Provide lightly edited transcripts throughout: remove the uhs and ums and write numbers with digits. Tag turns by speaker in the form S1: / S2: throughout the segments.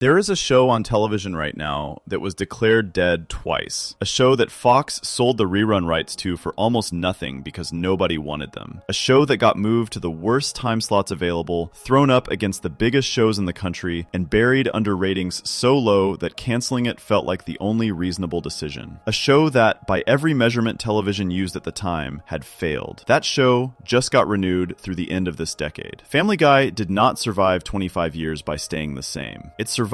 S1: There is a show on television right now that was declared dead twice. A show that Fox sold the rerun rights to for almost nothing because nobody wanted them. A show that got moved to the worst time slots available, thrown up against the biggest shows in the country, and buried under ratings so low that canceling it felt like the only reasonable decision. A show that, by every measurement television used at the time, had failed. That show just got renewed through the end of this decade. Family Guy did not survive 25 years by staying the same. It survived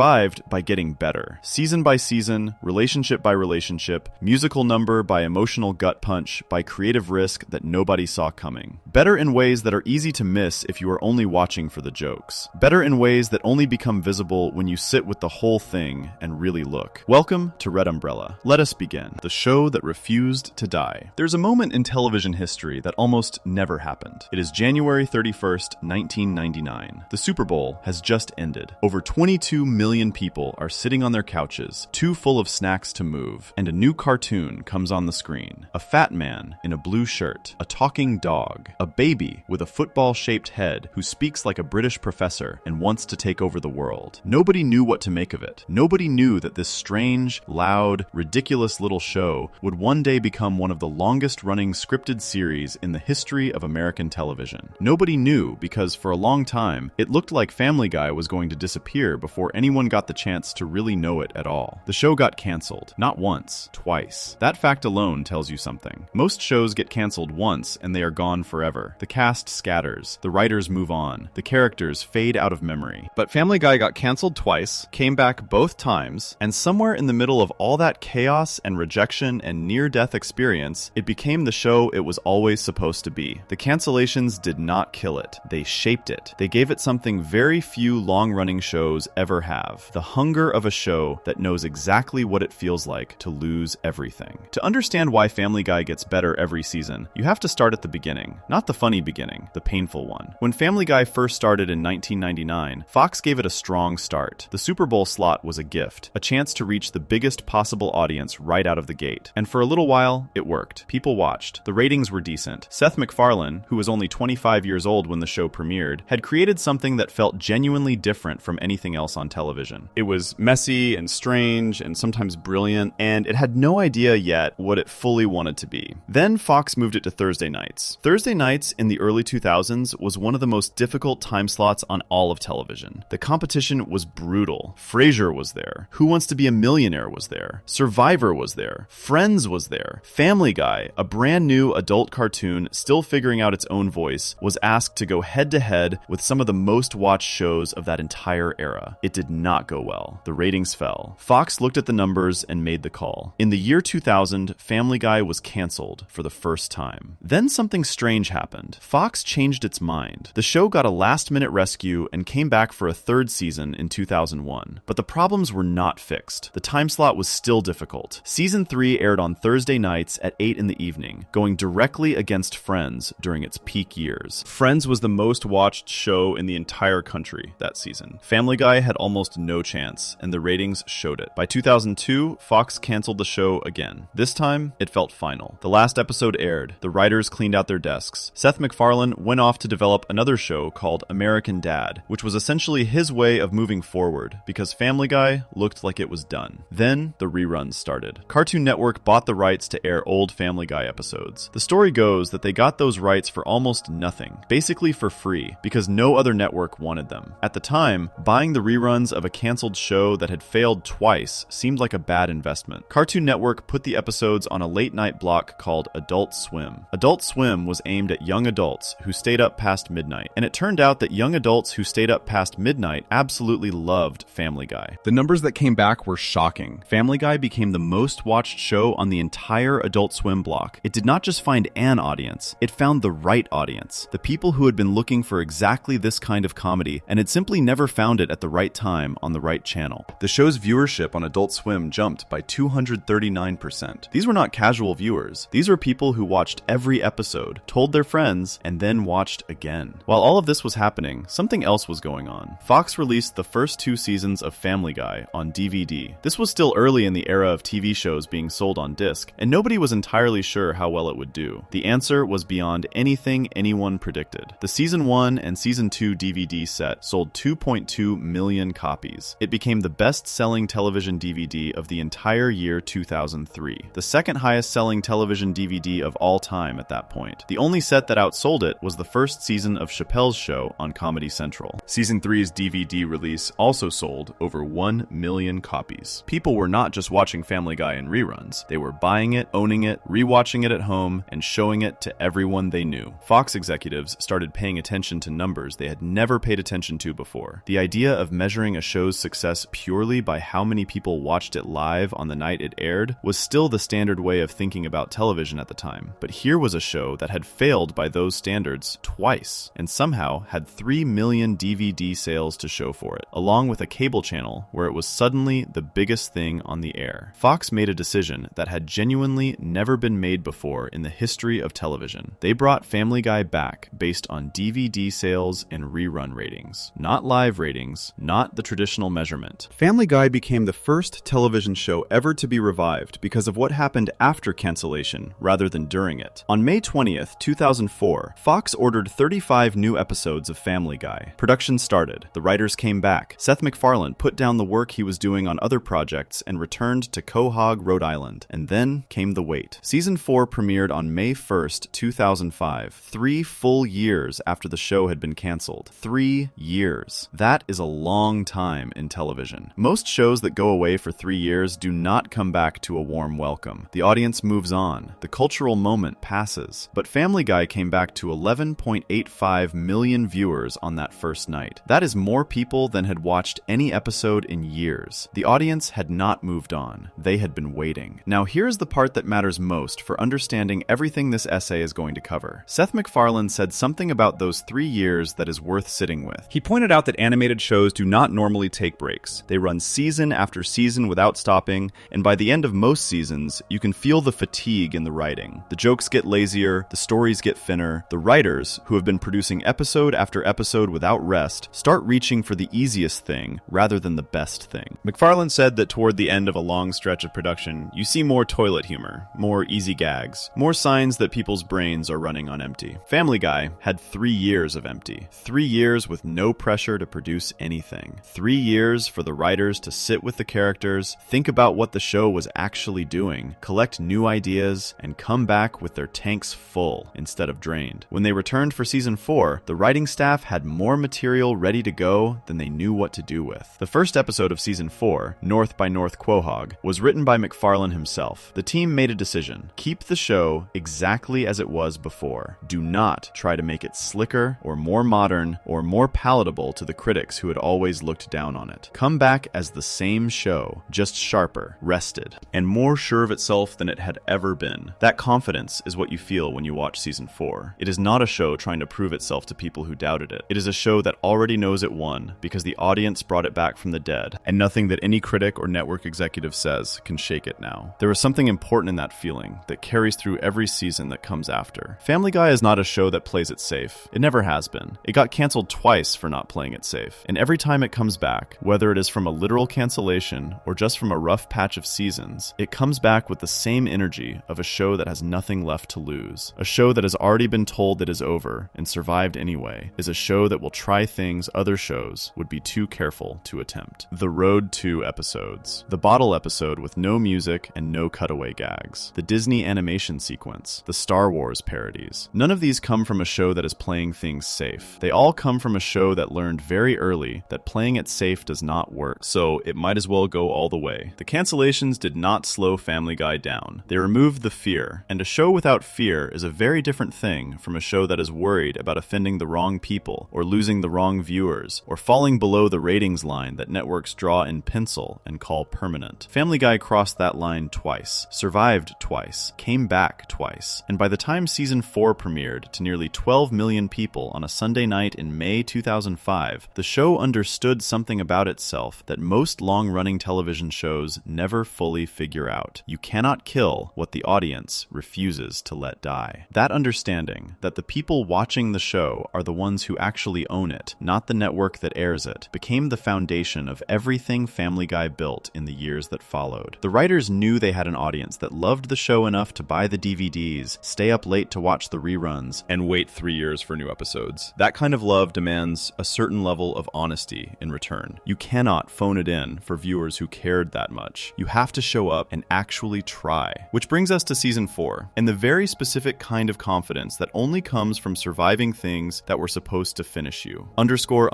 S1: by getting better. Season by season, relationship by relationship, musical number by emotional gut punch, by creative risk that nobody saw coming. Better in ways that are easy to miss if you are only watching for the jokes. Better in ways that only become visible when you sit with the whole thing and really look. Welcome to Red Umbrella. Let us begin. The show that refused to die. There's a moment in television history that almost never happened. It is January 31st, 1999. The Super Bowl has just ended. Over 22 million people are sitting on their couches, too full of snacks to move, and a new cartoon comes on the screen. A fat man in a blue shirt, a talking dog, a baby with a football-shaped head who speaks like a British professor and wants to take over the world. Nobody knew what to make of it. Nobody knew that this strange, loud, ridiculous little show would one day become one of the longest-running scripted series in the history of American television. Nobody knew because for a long time, it looked like Family Guy was going to disappear before anyone got the chance to really know it at all. The show got canceled. Not once, twice. That fact alone tells you something. Most shows get canceled once and they are gone forever. The cast scatters. The writers move on. The characters fade out of memory. But Family Guy got canceled twice, came back both times, and somewhere in the middle of all that chaos and rejection and near-death experience, it became the show it was always supposed to be. The cancellations did not kill it. They shaped it. They gave it something very few long-running shows ever have. The hunger of a show that knows exactly what it feels like to lose everything. To understand why Family Guy gets better every season, you have to start at the beginning. Not the funny beginning, the painful one. When Family Guy first started in 1999, Fox gave it a strong start. The Super Bowl slot was a gift, a chance to reach the biggest possible audience right out of the gate. And for a little while, it worked. People watched. The ratings were decent. Seth MacFarlane, who was only 25 years old when the show premiered, had created something that felt genuinely different from anything else on television. It was messy and strange and sometimes brilliant, and it had no idea yet what it fully wanted to be. Then Fox moved it to Thursday nights. Thursday nights in the early 2000s was one of the most difficult time slots on all of television. The competition was brutal. Frasier was there. Who Wants to Be a Millionaire was there. Survivor was there. Friends was there. Family Guy, a brand new adult cartoon still figuring out its own voice, was asked to go head-to-head with some of the most watched shows of that entire era. It did not go well. The ratings fell. Fox looked at the numbers and made the call. In the year 2000, Family Guy was canceled for the first time. Then something strange happened. Fox changed its mind. The show got a last-minute rescue and came back for a third season in 2001. But the problems were not fixed. The time slot was still difficult. Season 3 aired on Thursday nights at 8 in the evening, going directly against Friends during its peak years. Friends was the most watched show in the entire country that season. Family Guy had almost no chance, and the ratings showed it. By 2002, Fox canceled the show again. This time, it felt final. The last episode aired. The writers cleaned out their desks. Seth MacFarlane went off to develop another show called American Dad, which was essentially his way of moving forward, because Family Guy looked like it was done. Then, the reruns started. Cartoon Network bought the rights to air old Family Guy episodes. The story goes that they got those rights for almost nothing, basically for free, because no other network wanted them. At the time, buying the reruns of a canceled show that had failed twice seemed like a bad investment. Cartoon Network put the episodes on a late-night block called Adult Swim. Adult Swim was aimed at young adults who stayed up past midnight, and it turned out that young adults who stayed up past midnight absolutely loved Family Guy. The numbers that came back were shocking. Family Guy became the most watched show on the entire Adult Swim block. It did not just find an audience, it found the right audience. The people who had been looking for exactly this kind of comedy and had simply never found it at the right time on the right channel. The show's viewership on Adult Swim jumped by 239%. These were not casual viewers. These were people who watched every episode, told their friends, and then watched again. While all of this was happening, something else was going on. Fox released the first 2 seasons of Family Guy on DVD. This was still early in the era of TV shows being sold on disc, and nobody was entirely sure how well it would do. The answer was beyond anything anyone predicted. The Season 1 and Season 2 DVD set sold 2.2 million copies. copies. It became the best-selling television DVD of the entire year 2003, the second highest-selling television DVD of all time at that point. The only set that outsold it was the first season of Chappelle's Show on Comedy Central. Season 3's DVD release also sold over 1 million copies. People were not just watching Family Guy in reruns. They were buying it, owning it, rewatching it at home, and showing it to everyone they knew. Fox executives started paying attention to numbers they had never paid attention to before. The idea of measuring a show's success purely by how many people watched it live on the night it aired was still the standard way of thinking about television at the time. But here was a show that had failed by those standards twice, and somehow had 3 million DVD sales to show for it, along with a cable channel where it was suddenly the biggest thing on the air. Fox made a decision that had genuinely never been made before in the history of television. They brought Family Guy back based on DVD sales and rerun ratings, not live ratings, not the traditional measurement. Family Guy became the first television show ever to be revived because of what happened after cancellation rather than during it. On May 20th, 2004, Fox ordered 35 new episodes of Family Guy. Production started. The writers came back. Seth MacFarlane put down the work he was doing on other projects and returned to Quahog, Rhode Island. And then came the wait. Season 4 premiered on May 1st, 2005, 3 full years after the show had been canceled. 3 years. That is a long time in television. Most shows that go away for 3 years do not come back to a warm welcome. The audience moves on. The cultural moment passes. But Family Guy came back to 11.85 million viewers on that first night. That is more people than had watched any episode in years. The audience had not moved on. They had been waiting. Now here's the part that matters most for understanding everything this essay is going to cover. Seth MacFarlane said something about those 3 years that is worth sitting with. He pointed out that animated shows do not normally take breaks. They run season after season without stopping, and by the end of most seasons, you can feel the fatigue in the writing. The jokes get lazier, the stories get thinner. The writers, who have been producing episode after episode without rest, start reaching for the easiest thing rather than the best thing. MacFarlane said that toward the end of a long stretch of production, you see more toilet humor, more easy gags, more signs that people's brains are running on empty. Family Guy had 3 years of empty. 3 years with no pressure to produce anything. 3 years for the writers to sit with the characters, think about what the show was actually doing, collect new ideas, and come back with their tanks full instead of drained. When they returned for season 4, the writing staff had more material ready to go than they knew what to do with. The first episode of season 4, North by North Quahog, was written by MacFarlane himself. The team made a decision. Keep the show exactly as it was before. Do not try to make it slicker or more modern or more palatable to the critics who had always looked down on it. Come back as the same show, just sharper, rested, and more sure of itself than it had ever been. That confidence is what you feel when you watch season 4. It is not a show trying to prove itself to people who doubted it. It is a show that already knows it won because the audience brought it back from the dead, and nothing that any critic or network executive says can shake it now. There is something important in that feeling that carries through every season that comes after. Family Guy is not a show that plays it safe. It never has been. It got canceled twice for not playing it safe, and every time it comes back, whether it is from a literal cancellation or just from a rough patch of seasons, it comes back with the same energy of a show that has nothing left to lose. A show that has already been told it is over and survived anyway is a show that will try things other shows would be too careful to attempt. The Rhode 2 episodes. The bottle episode with no music and no cutaway gags. The Disney animation sequence. The Star Wars parodies. None of these come from a show that is playing things safe. They all come from a show that learned very early that playing it safe does not work, so it might as well go all the way. The cancellations did not slow Family Guy down. They removed the fear, and a show without fear is a very different thing from a show that is worried about offending the wrong people, or losing the wrong viewers, or falling below the ratings line that networks draw in pencil and call permanent. Family Guy crossed that line twice, survived twice, came back twice, and by the time season 4 premiered to nearly 12 million people on a Sunday night in May 2005, the show understood something about itself that most long-running television shows never fully figure out. You cannot kill what the audience refuses to let die. That understanding, that the people watching the show are the ones who actually own it, not the network that airs it, became the foundation of everything Family Guy built in the years that followed. The writers knew they had an audience that loved the show enough to buy the DVDs, stay up late to watch the reruns, and wait 3 years for new episodes. That kind of love demands a certain level of honesty in return. return. You cannot phone it in for viewers who cared that much. You have to show up and actually try. Which brings us to season 4, and the very specific kind of confidence that only comes from surviving things that were supposed to finish you. __quote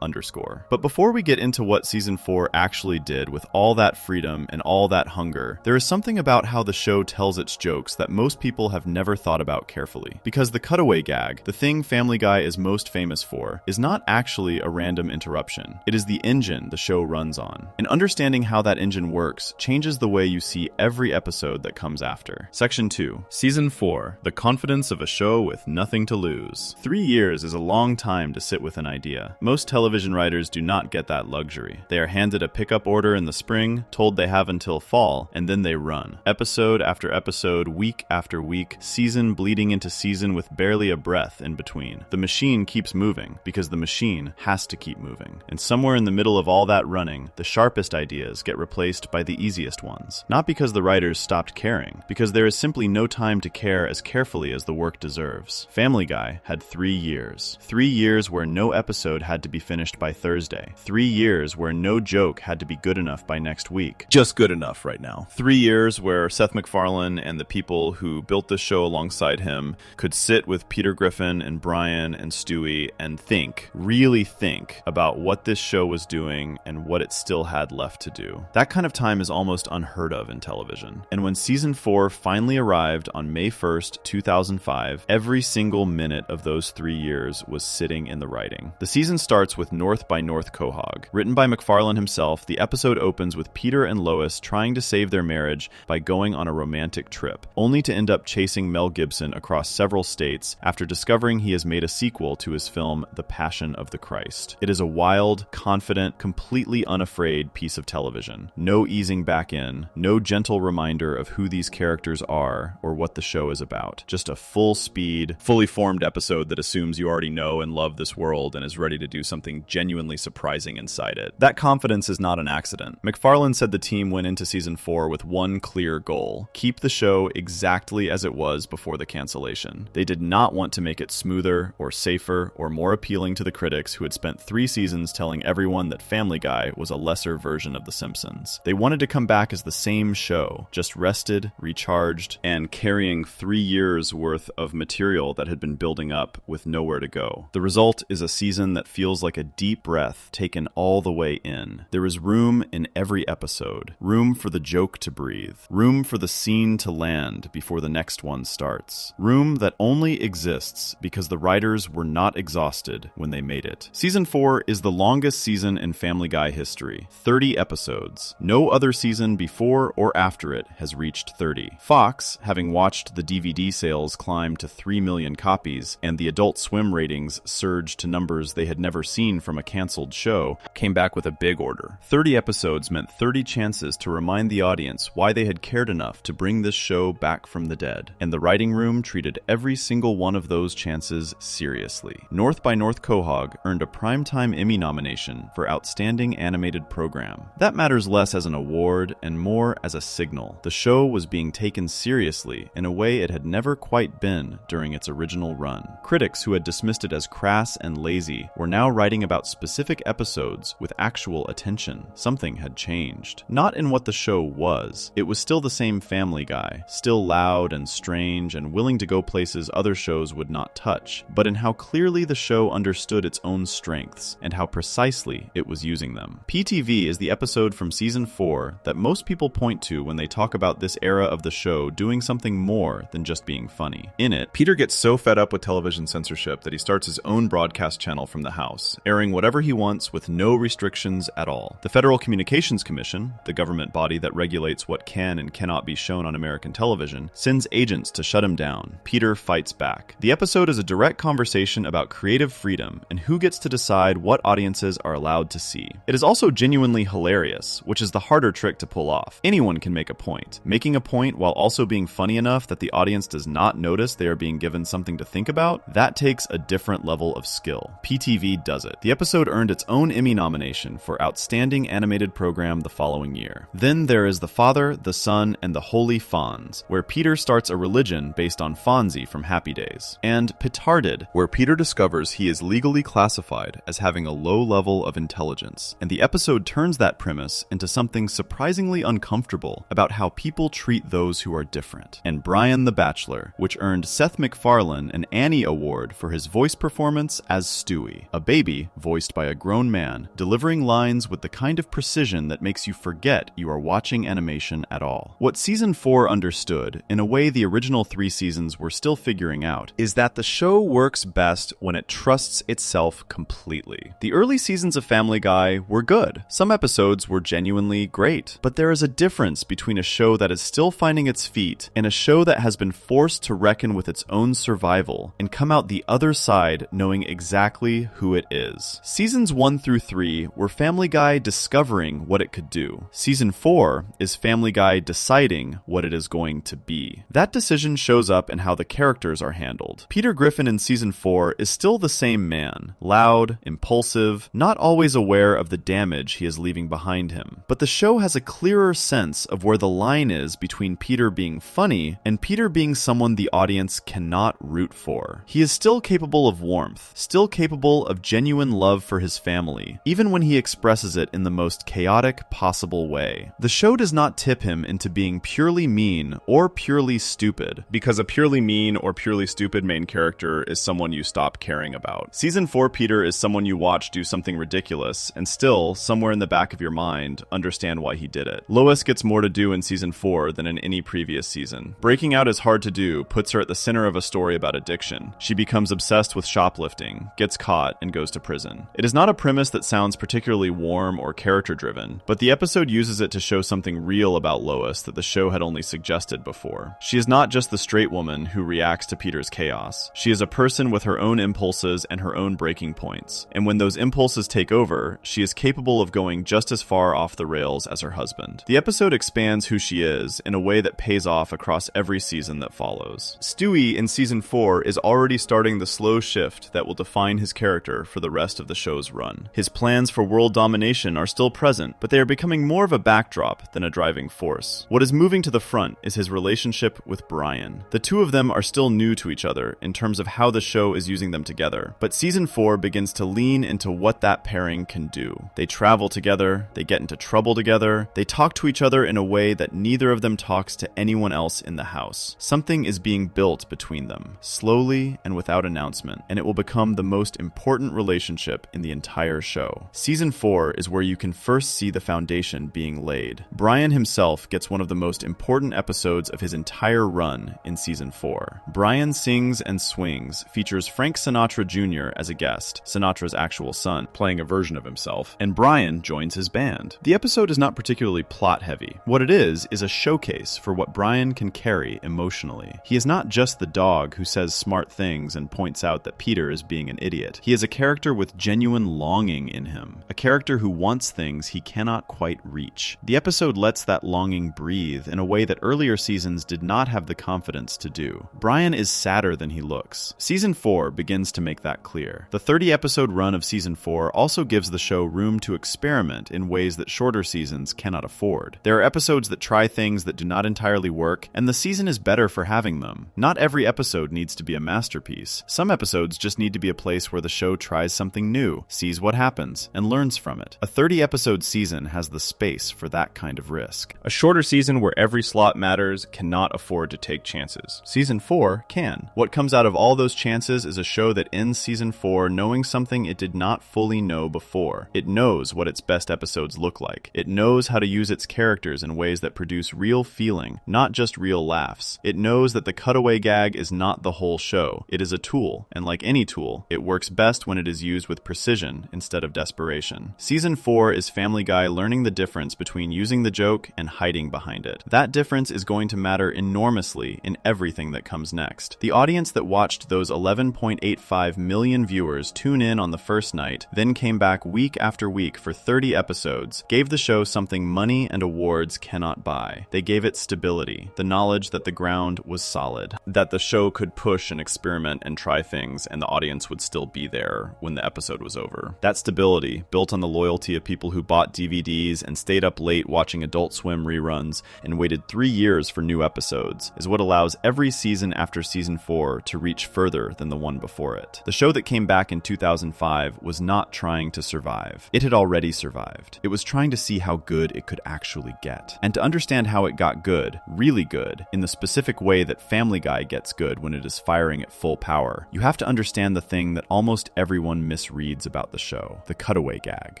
S1: _0__. But before we get into what season 4 actually did with all that freedom and all that hunger, there is something about how the show tells its jokes that most people have never thought about carefully. Because the cutaway gag, the thing Family Guy is most famous for, is not actually a random interruption. It is the engine the show runs on. And understanding how that engine works changes the way you see every episode that comes after. Section 2. Season 4. The confidence of a show with nothing to lose. 3 years is a long time to sit with an idea. Most television writers do not get that luxury. They are handed a pickup order in the spring, told they have until fall, and then they run. Episode after episode, week after week, season bleeding into season with barely a breath in between. The machine keeps moving because the machine has to keep moving. And somewhere in the middle of all that running, the sharpest ideas get replaced by the easiest ones. Not because the writers stopped caring, because there is simply no time to care as carefully as the work deserves. Family Guy had 3 years. 3 years where no episode had to be finished by Thursday. 3 years where no joke had to be good enough by next week. Just good enough right now. 3 years where Seth MacFarlane and the people who built the show alongside him could sit with Peter Griffin and Brian and Stewie and think, really think, about what this show was doing and what it still had left to do. That kind of time is almost unheard of in television. And when season 4 finally arrived on May 1st, 2005, every single minute of those 3 years was sitting in the writing. The season starts with North by North Quahog. Written by MacFarlane himself, the episode opens with Peter and Lois trying to save their marriage by going on a romantic trip, only to end up chasing Mel Gibson across several states after discovering he has made a sequel to his film The Passion of the Christ. It is a wild, confident, completely unafraid piece of television. No easing back in, no gentle reminder of who these characters are or what the show is about. Just a full-speed, fully formed episode that assumes you already know and love this world and is ready to do something genuinely surprising inside it. That confidence is not an accident. MacFarlane said the team went into season 4 with one clear goal: keep the show exactly as it was before the cancellation. They did not want to make it smoother or safer or more appealing to the critics who had spent 3 seasons telling everyone that Family Guy was a lesser version of The Simpsons. They wanted to come back as the same show, just rested, recharged, and carrying 3 years worth of material that had been building up with nowhere to go. The result is a season that feels like a deep breath taken all the way in. There is room in every episode, room for the joke to breathe, room for the scene to land before the next one starts, room that only exists because the writers were not exhausted when they made it. Season 4 is the longest season in Family Guy history, 30 episodes. No other season before or after it has reached 30. Fox, having watched the DVD sales climb to 3 million copies and the Adult Swim ratings surge to numbers they had never seen from a canceled show, came back with a big order. 30 episodes meant 30 chances to remind the audience why they had cared enough to bring this show back from the dead. And the writing room treated every single one of those chances seriously. North by North Quahog earned a Primetime Emmy nomination for Outstanding Animated Program. That matters less as an award and more as a signal. The show was being taken seriously in a way it had never quite been during its original run. Critics who had dismissed it as crass and lazy were now writing about specific episodes with actual attention. Something had changed. Not in what the show was. It was still the same Family Guy, still loud and strange and willing to go places other shows would not touch, but in how clearly the show understood its own strengths and how precisely it was using them. PTV is the episode from season 4 that most people point to when they talk about this era of the show doing something more than just being funny. In it, Peter gets so fed up with television censorship that he starts his own broadcast channel from the house, airing whatever he wants with no restrictions at all. The Federal Communications Commission, the government body that regulates what can and cannot be shown on American television, sends agents to shut him down. Peter fights back. The episode is a direct conversation about creative freedom and who gets to decide what audiences are allowed to see. It is also genuinely hilarious, which is the harder trick to pull off. Anyone can make a point. Making a point while also being funny enough that the audience does not notice they are being given something to think about, that takes a different level of skill. PTV does it. The episode earned its own Emmy nomination for Outstanding Animated Program the following year. Then there is The Father, the Son, and the Holy Fonz, where Peter starts a religion based on Fonzie from Happy Days. And Petarded, where Peter discovers discovers he is legally classified as having a low level of intelligence, and the episode turns that premise into something surprisingly uncomfortable about how people treat those who are different. And Brian the Bachelor, which earned Seth MacFarlane an Annie Award for his voice performance as Stewie, a baby voiced by a grown man, delivering lines with the kind of precision that makes you forget you are watching animation at all. What Season 4 understood, in a way the original 3 seasons were still figuring out, is that the show works best when it trusts itself completely. The early seasons of Family Guy were good. Some episodes were genuinely great, but there is a difference between a show that is still finding its feet and a show that has been forced to reckon with its own survival and come out the other side knowing exactly who it is. Seasons 1 through 3 were Family Guy discovering what it could do. Season 4 is Family Guy deciding what it is going to be. That decision shows up in how the characters are handled. Peter Griffin in Season 4 is still the same man, loud, impulsive, not always aware of the damage he is leaving behind him. But the show has a clearer sense of where the line is between Peter being funny and Peter being someone the audience cannot root for. He is still capable of warmth, still capable of genuine love for his family, even when he expresses it in the most chaotic possible way. The show does not tip him into being purely mean or purely stupid, because a purely mean or purely stupid main character is someone you stop caring about. Season 4 Peter is someone you watch do something ridiculous and still, somewhere in the back of your mind, understand why he did it. Lois gets more to do in Season 4 than in any previous season. Breaking out is hard to do puts her at the center of a story about addiction. She becomes obsessed with shoplifting, gets caught, and goes to prison. It is not a premise that sounds particularly warm or character-driven, but the episode uses it to show something real about Lois that the show had only suggested before. She is not just the straight woman who reacts to Peter's chaos. She is a person with her own impulses and her own breaking points. And when those impulses take over, she is capable of going just as far off the rails as her husband. The episode expands who she is in a way that pays off across every season that follows. Stewie in Season 4 is already starting the slow shift that will define his character for the rest of the show's run. His plans for world domination are still present, but they are becoming more of a backdrop than a driving force. What is moving to the front is his relationship with Brian. The two of them are still new to each other in terms of how the show is using them together, but Season 4 begins to lean into what that pairing can do. They travel together, they get into trouble together, they talk to each other in a way that neither of them talks to anyone else in the house. Something is being built between them, slowly and without announcement, and it will become the most important relationship in the entire show. Season 4 is where you can first see the foundation being laid. Brian himself gets one of the most important episodes of his entire run in Season 4. Brian Sings and Swings features Frank Sinatra Jr. as a guest, Sinatra's actual son, playing a version of himself, and Brian joins his band. The episode is not particularly plot-heavy. What it is a showcase for what Brian can carry emotionally. He is not just the dog who says smart things and points out that Peter is being an idiot. He is a character with genuine longing in him, a character who wants things he cannot quite reach. The episode lets that longing breathe in a way that earlier seasons did not have the confidence to do. Brian is sadder than he looks. Season 4 begins to make that clear. The 30-episode run of Season 4 also gives the show room to experiment in ways that shorter seasons cannot afford. There are episodes that try things that do not entirely work, and the season is better for having them. Not every episode needs to be a masterpiece. Some episodes just need to be a place where the show tries something new, sees what happens, and learns from it. A 30-episode season has the space for that kind of risk. A shorter season where every slot matters cannot afford to take chances. Season 4 can. What comes out of all those chances is a show that ends Season 4 knowing something it did not fully know before. It knows what its best episodes look like. It knows how to use its characters in ways that produce real feeling, not just real laughs. It knows that the cutaway gag is not the whole show. It is a tool, and like any tool, it works best when it is used with precision instead of desperation. Season 4 is Family Guy learning the difference between using the joke and hiding behind it. That difference is going to matter enormously in everything that comes next. The audience that watched those 11.85 million viewers tune in on the first night, then came back week after week for 30 episodes, gave the show something money and awards cannot buy. They gave it stability, the knowledge that the ground was solid, that the show could push and experiment and try things, and the audience would still be there when the episode was over. That stability, built built on the loyalty of people who bought DVDs and stayed up late watching Adult Swim reruns and waited 3 years for new episodes, is what allows every season after season 4 to reach further than the one before it. The show that came back in 2005 was not trying to survive. It had already survived. It was trying to see how good it could actually get. And to understand how it got good, really good, in the specific way that Family Guy gets good when it is firing at full power, you have to understand the thing that almost everyone misreads about the show, the cutaway gag.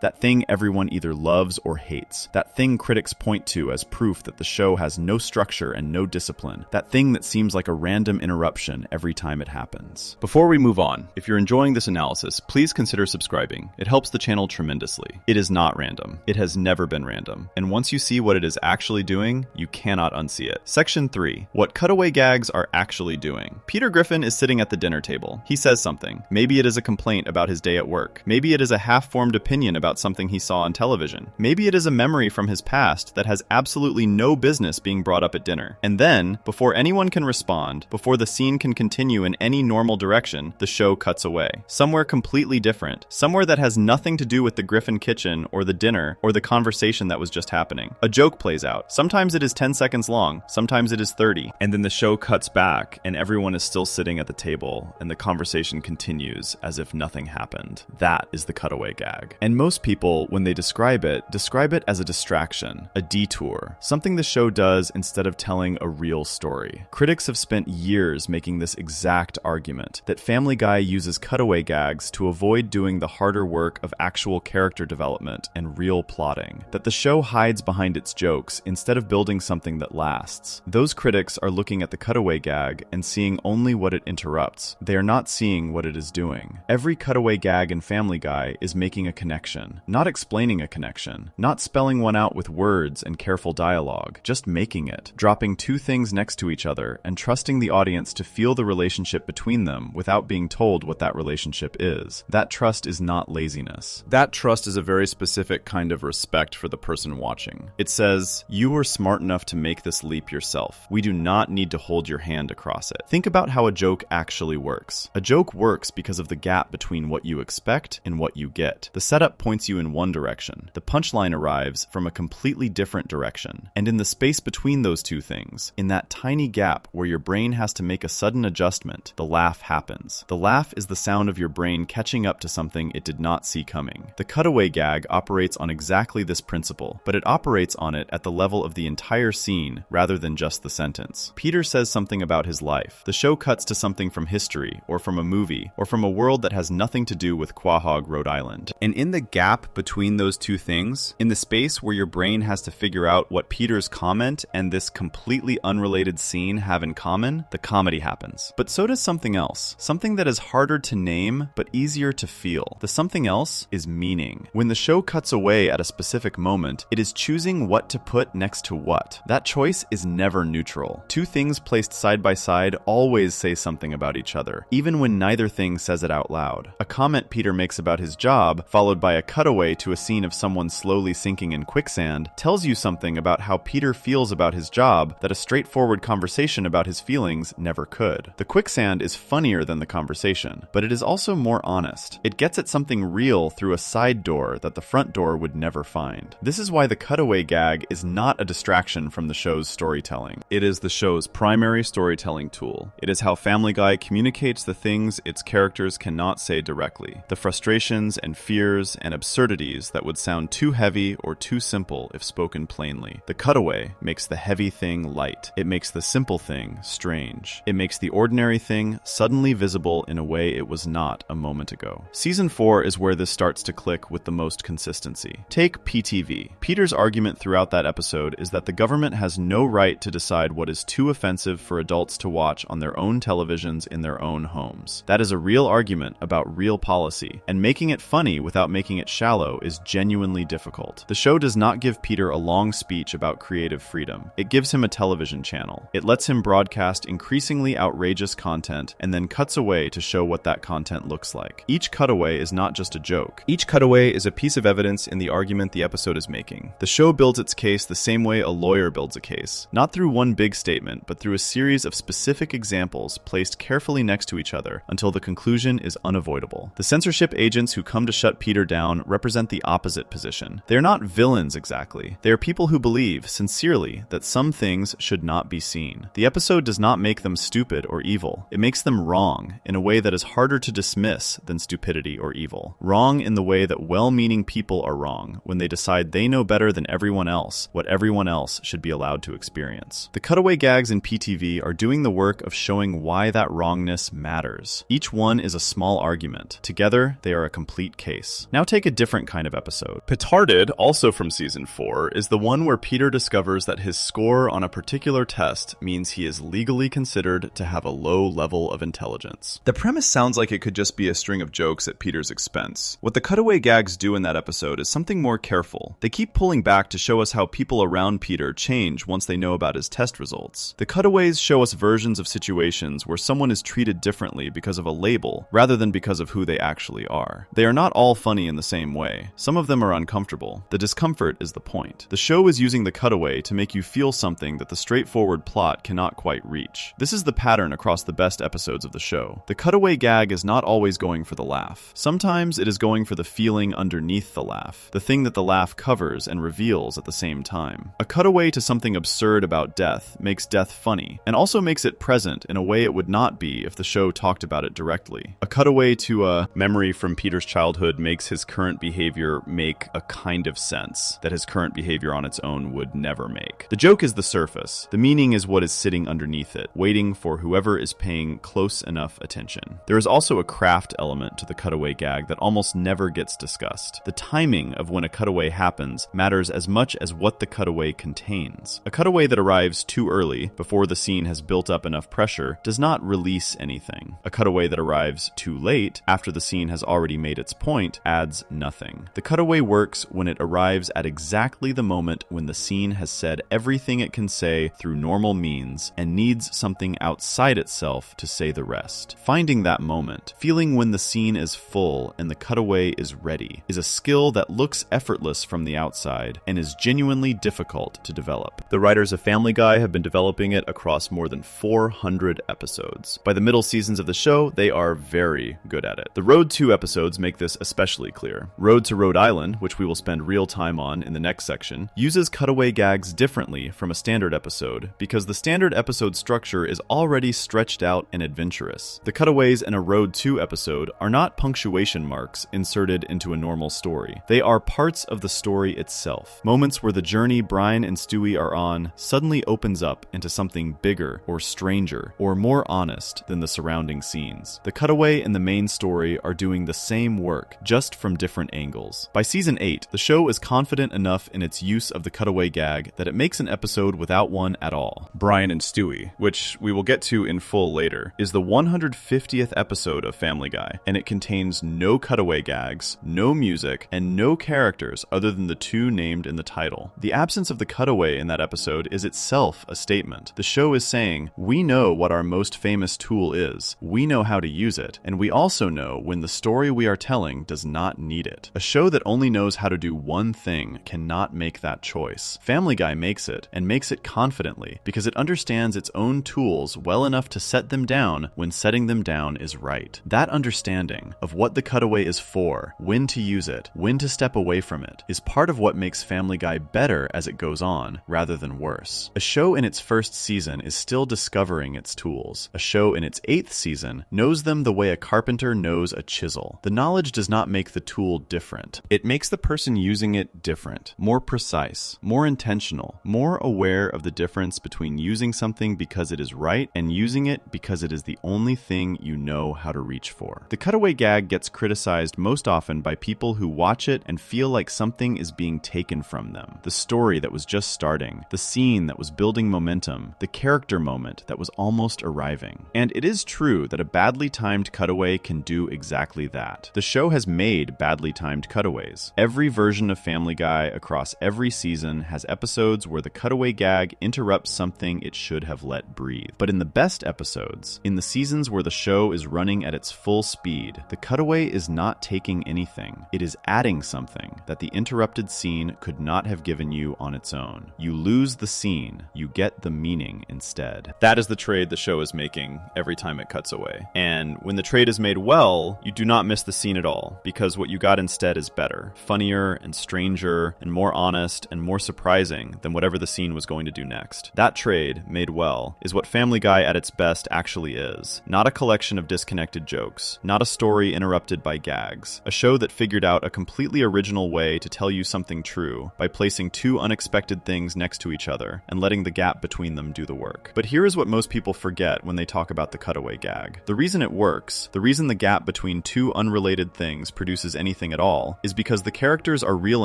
S1: That thing everyone either loves or hates. That thing critics point to as proof that the show has no structure and no discipline. That thing that seems like a random interruption every time it happens. Before we move on, if you're enjoying this analysis, please consider subscribing. It helps the channel tremendously. It is not random. It has never been random. And once you see what it is actually doing, you cannot unsee it. Section 3. What cutaway gags are actually doing. Peter Griffin is sitting at the dinner table. He says something. Maybe it is a complaint about his day at work. Maybe it is a half-formed opinion about something he saw on television. Maybe it is a memory from his past that has absolutely no business being brought up at dinner. And then, before anyone can respond, before the scene can continue in any normal direction, the show cuts away. Somewhere completely different. Somewhere that has nothing to do with the Griffin kitchen or the dinner or the conversation that was just happening. A joke plays out. Sometimes it is 10 seconds long. Sometimes it is 30. And then the show cuts back and everyone is still sitting at the table and the conversation continues as if nothing happened. That is the cutaway gag. And most people, when they describe it as a distraction, a detour, something the show does instead of telling a real story. Critics have spent years making this exact argument, that Family Guy uses cutaway gags to avoid doing the harder work of actual character development and real plotting, that the show hides behind its jokes instead of building something that lasts. Those critics are looking at the cutaway gag and seeing only what it interrupts. They are not seeing what it is doing. Every cutaway gag in Family Guy is making a connection, not explaining a connection, not spelling one out with words and careful dialogue, just making it, dropping two things next to each other and trusting the audience to feel the relationship between them without being told what that relationship is. That trust is not laziness. That trust is a very specific kind of respect for the person watching. It says, you were smart enough to make this leap yourself. We do not need to hold your hand across it. Think about how a joke actually works. A joke works because of the gap between what you expect and what you get. The setup points you in one direction. The punchline arrives from a completely different direction. And in the space between those two things, in that tiny gap where your brain has to make a sudden adjustment, the laugh happens. The laugh is the sound of your brain catching up to something it did not see coming. The cutaway gag operates on exactly this principle, but it operates on it at the level of the entire scene rather than just the sentence. Peter says something about his life. The show cuts to something from history, or from a movie, or from a world that has nothing to do with Quahog, Rhode Island. And in the gap between those two things, in the space where your brain has to figure out what Peter's comment and this completely unrelated scene have in common, the comedy happens. But so does something else. Something that is harder to name, but easier to feel. The something else is meaning. When the show cuts away at a specific moment, it is choosing what to put next to what. That choice is never neutral. Two things placed side by side always say something about each other, even when neither thing says it out loud. A comment Peter makes about his job, followed by a cutaway to a scene of someone slowly sinking in quicksand, tells you something about how Peter feels about his job that a straightforward conversation about his feelings never could. The quicksand is funnier than the conversation, but it is also more honest. It gets at something real through a side door that the front door would never find. This is why the cutaway gag is not a distraction from the show's storytelling. It is the show's primary storytelling tool. It is how Family Guy communicates the things its characters cannot say directly, the frustrations and fears and absurdities that would sound too heavy or too simple if spoken plainly. The cutaway makes the heavy thing light. It makes the simple thing strange. It makes the ordinary thing suddenly visible in a way it was not a moment ago. Season 4 is where this starts to click with the most consistency. Take PTV. Peter's argument throughout that episode is that the government has no right to decide what is too offensive for adults to watch on their own televisions in their own homes. That is a real argument about real policy, and making it funny without making it shallow is genuinely difficult. The show does not give Peter a long speech about creative freedom. It gives him a television channel. It lets him broadcast increasingly outrageous content and then cuts away to show what that content looks like. Each cutaway is not just a joke. Each cutaway is a piece of evidence in the argument the episode is making. The show builds its case the same way a lawyer builds a case, not through one big statement, but through a series of specific examples placed carefully next to each other until the conclusion is unavoidable. The censorship agents who come to shut Peter down represent the opposite position. They are not villains exactly. They are people who believe, sincerely, that some things should not be seen. The episode does not make them stupid or evil. It makes them wrong in a way that is harder to dismiss than stupidity or evil. Wrong in the way that well-meaning people are wrong when they decide they know better than everyone else what everyone else should be allowed to experience. The cutaway gags in PTV are doing the work of showing why that wrongness matters. Each one is a small argument. Together, they are a complete case. Now take a different kind of episode. Petarded, also from season 4, is the one where Peter discovers that his score on a particular test means he is legally considered to have a low level of intelligence. The premise sounds like it could just be a string of jokes at Peter's expense. What the cutaway gags do in that episode is something more careful. They keep pulling back to show us how people around Peter change once they know about his test results. The cutaways show us versions of situations where someone is treated differently because of a label, rather than because of who they actually are. They are not all funny in the same way. Some of them are uncomfortable. The discomfort is the point. The show is using the cutaway to make you feel something that the straightforward plot cannot quite reach. This is the pattern across the best episodes of the show. The cutaway gag is not always going for the laugh. Sometimes it is going for the feeling underneath the laugh, the thing that the laugh covers and reveals at the same time. A cutaway to something absurd about death makes death funny, and also makes it present in a way it would not be if the show talked about it directly. A cutaway to a memory from Peter's childhood makes his current behavior make a kind of sense that his current behavior on its own would never make. The joke is the surface. The meaning is what is sitting underneath it, waiting for whoever is paying close enough attention. There is also a craft element to the cutaway gag that almost never gets discussed. The timing of when a cutaway happens matters as much as what the cutaway contains. A cutaway that arrives too early, before the scene has built up enough pressure, does not release anything. A cutaway that arrives too late, after the scene has already made its point, adds nothing. The cutaway works when it arrives at exactly the moment when the scene has said everything it can say through normal means and needs something outside itself to say the rest. Finding that moment, feeling when the scene is full and the cutaway is ready, is a skill that looks effortless from the outside and is genuinely difficult to develop. The writers of Family Guy have been developing it across more than 400 episodes. By the middle seasons of the show, they are very good at it. The Rhode 2 episodes make this especially clear. Rhode to Rhode Island, which we will spend real time on in the next section, uses cutaway gags differently from a standard episode because the standard episode structure is already stretched out and adventurous. The cutaways in a Rhode 2 episode are not punctuation marks inserted into a normal story. They are parts of the story itself. Moments where the journey Brian and Stewie are on suddenly opens up into something bigger or stranger or more honest than the surrounding scenes. The cutaway and the main story are doing the same work, just from different angles. By season 8, the show is confident enough in its use of the cutaway gag that it makes an episode without one at all. Brian and Stewie, which we will get to in full later, is the 150th episode of Family Guy, and it contains no cutaway gags, no music, and no characters other than the two named in the title. The absence of the cutaway in that episode is itself a statement. The show is saying, we know what our most famous tool is, we know how to use it, and we also know when the story we are telling does not need it. A show that only knows how to do one thing cannot make that choice. Family Guy makes it, and makes it confidently, because it understands its own tools well enough to set them down when setting them down is right. That understanding of what the cutaway is for, when to use it, when to step away from it, is part of what makes Family Guy better as it goes on, rather than worse. A show in its first season is still discovering its tools. A show in its 8th season knows them the way a carpenter knows a chisel. The knowledge does not make the tool different. It makes the person using it different, more precise, more intentional, more aware of the difference between using something because it is right and using it because it is the only thing you know how to reach for. The cutaway gag gets criticized most often by people who watch it and feel like something is being taken from them. The story that was just starting, the scene that was building momentum, the character moment that was almost arriving. And it is true that a badly timed cutaway can do exactly that. The show has made badly timed cutaways. Every version of Family Guy across every season has episodes where the cutaway gag interrupts something it should have let breathe. But in the best episodes, in the seasons where the show is running at its full speed, the cutaway is not taking anything. It is adding something that the interrupted scene could not have given you on its own. You lose the scene, you get the meaning instead. That is the trade the show is making every time it cuts away. And when the trade is made well, you do not miss the scene at all, because what you got instead is better, funnier and stranger and more honest and more surprising than whatever the scene was going to do next. That trade, made well, is what Family Guy at its best actually is. Not a collection of disconnected jokes, not a story interrupted by gags. A show that figured out a completely original way to tell you something true by placing two unexpected things next to each other and letting the gap between them do the work. But here is what most people forget when they talk about the cutaway gag. The reason it works, the reason the gap between two unrelated things produces anything at all, is because the characters are real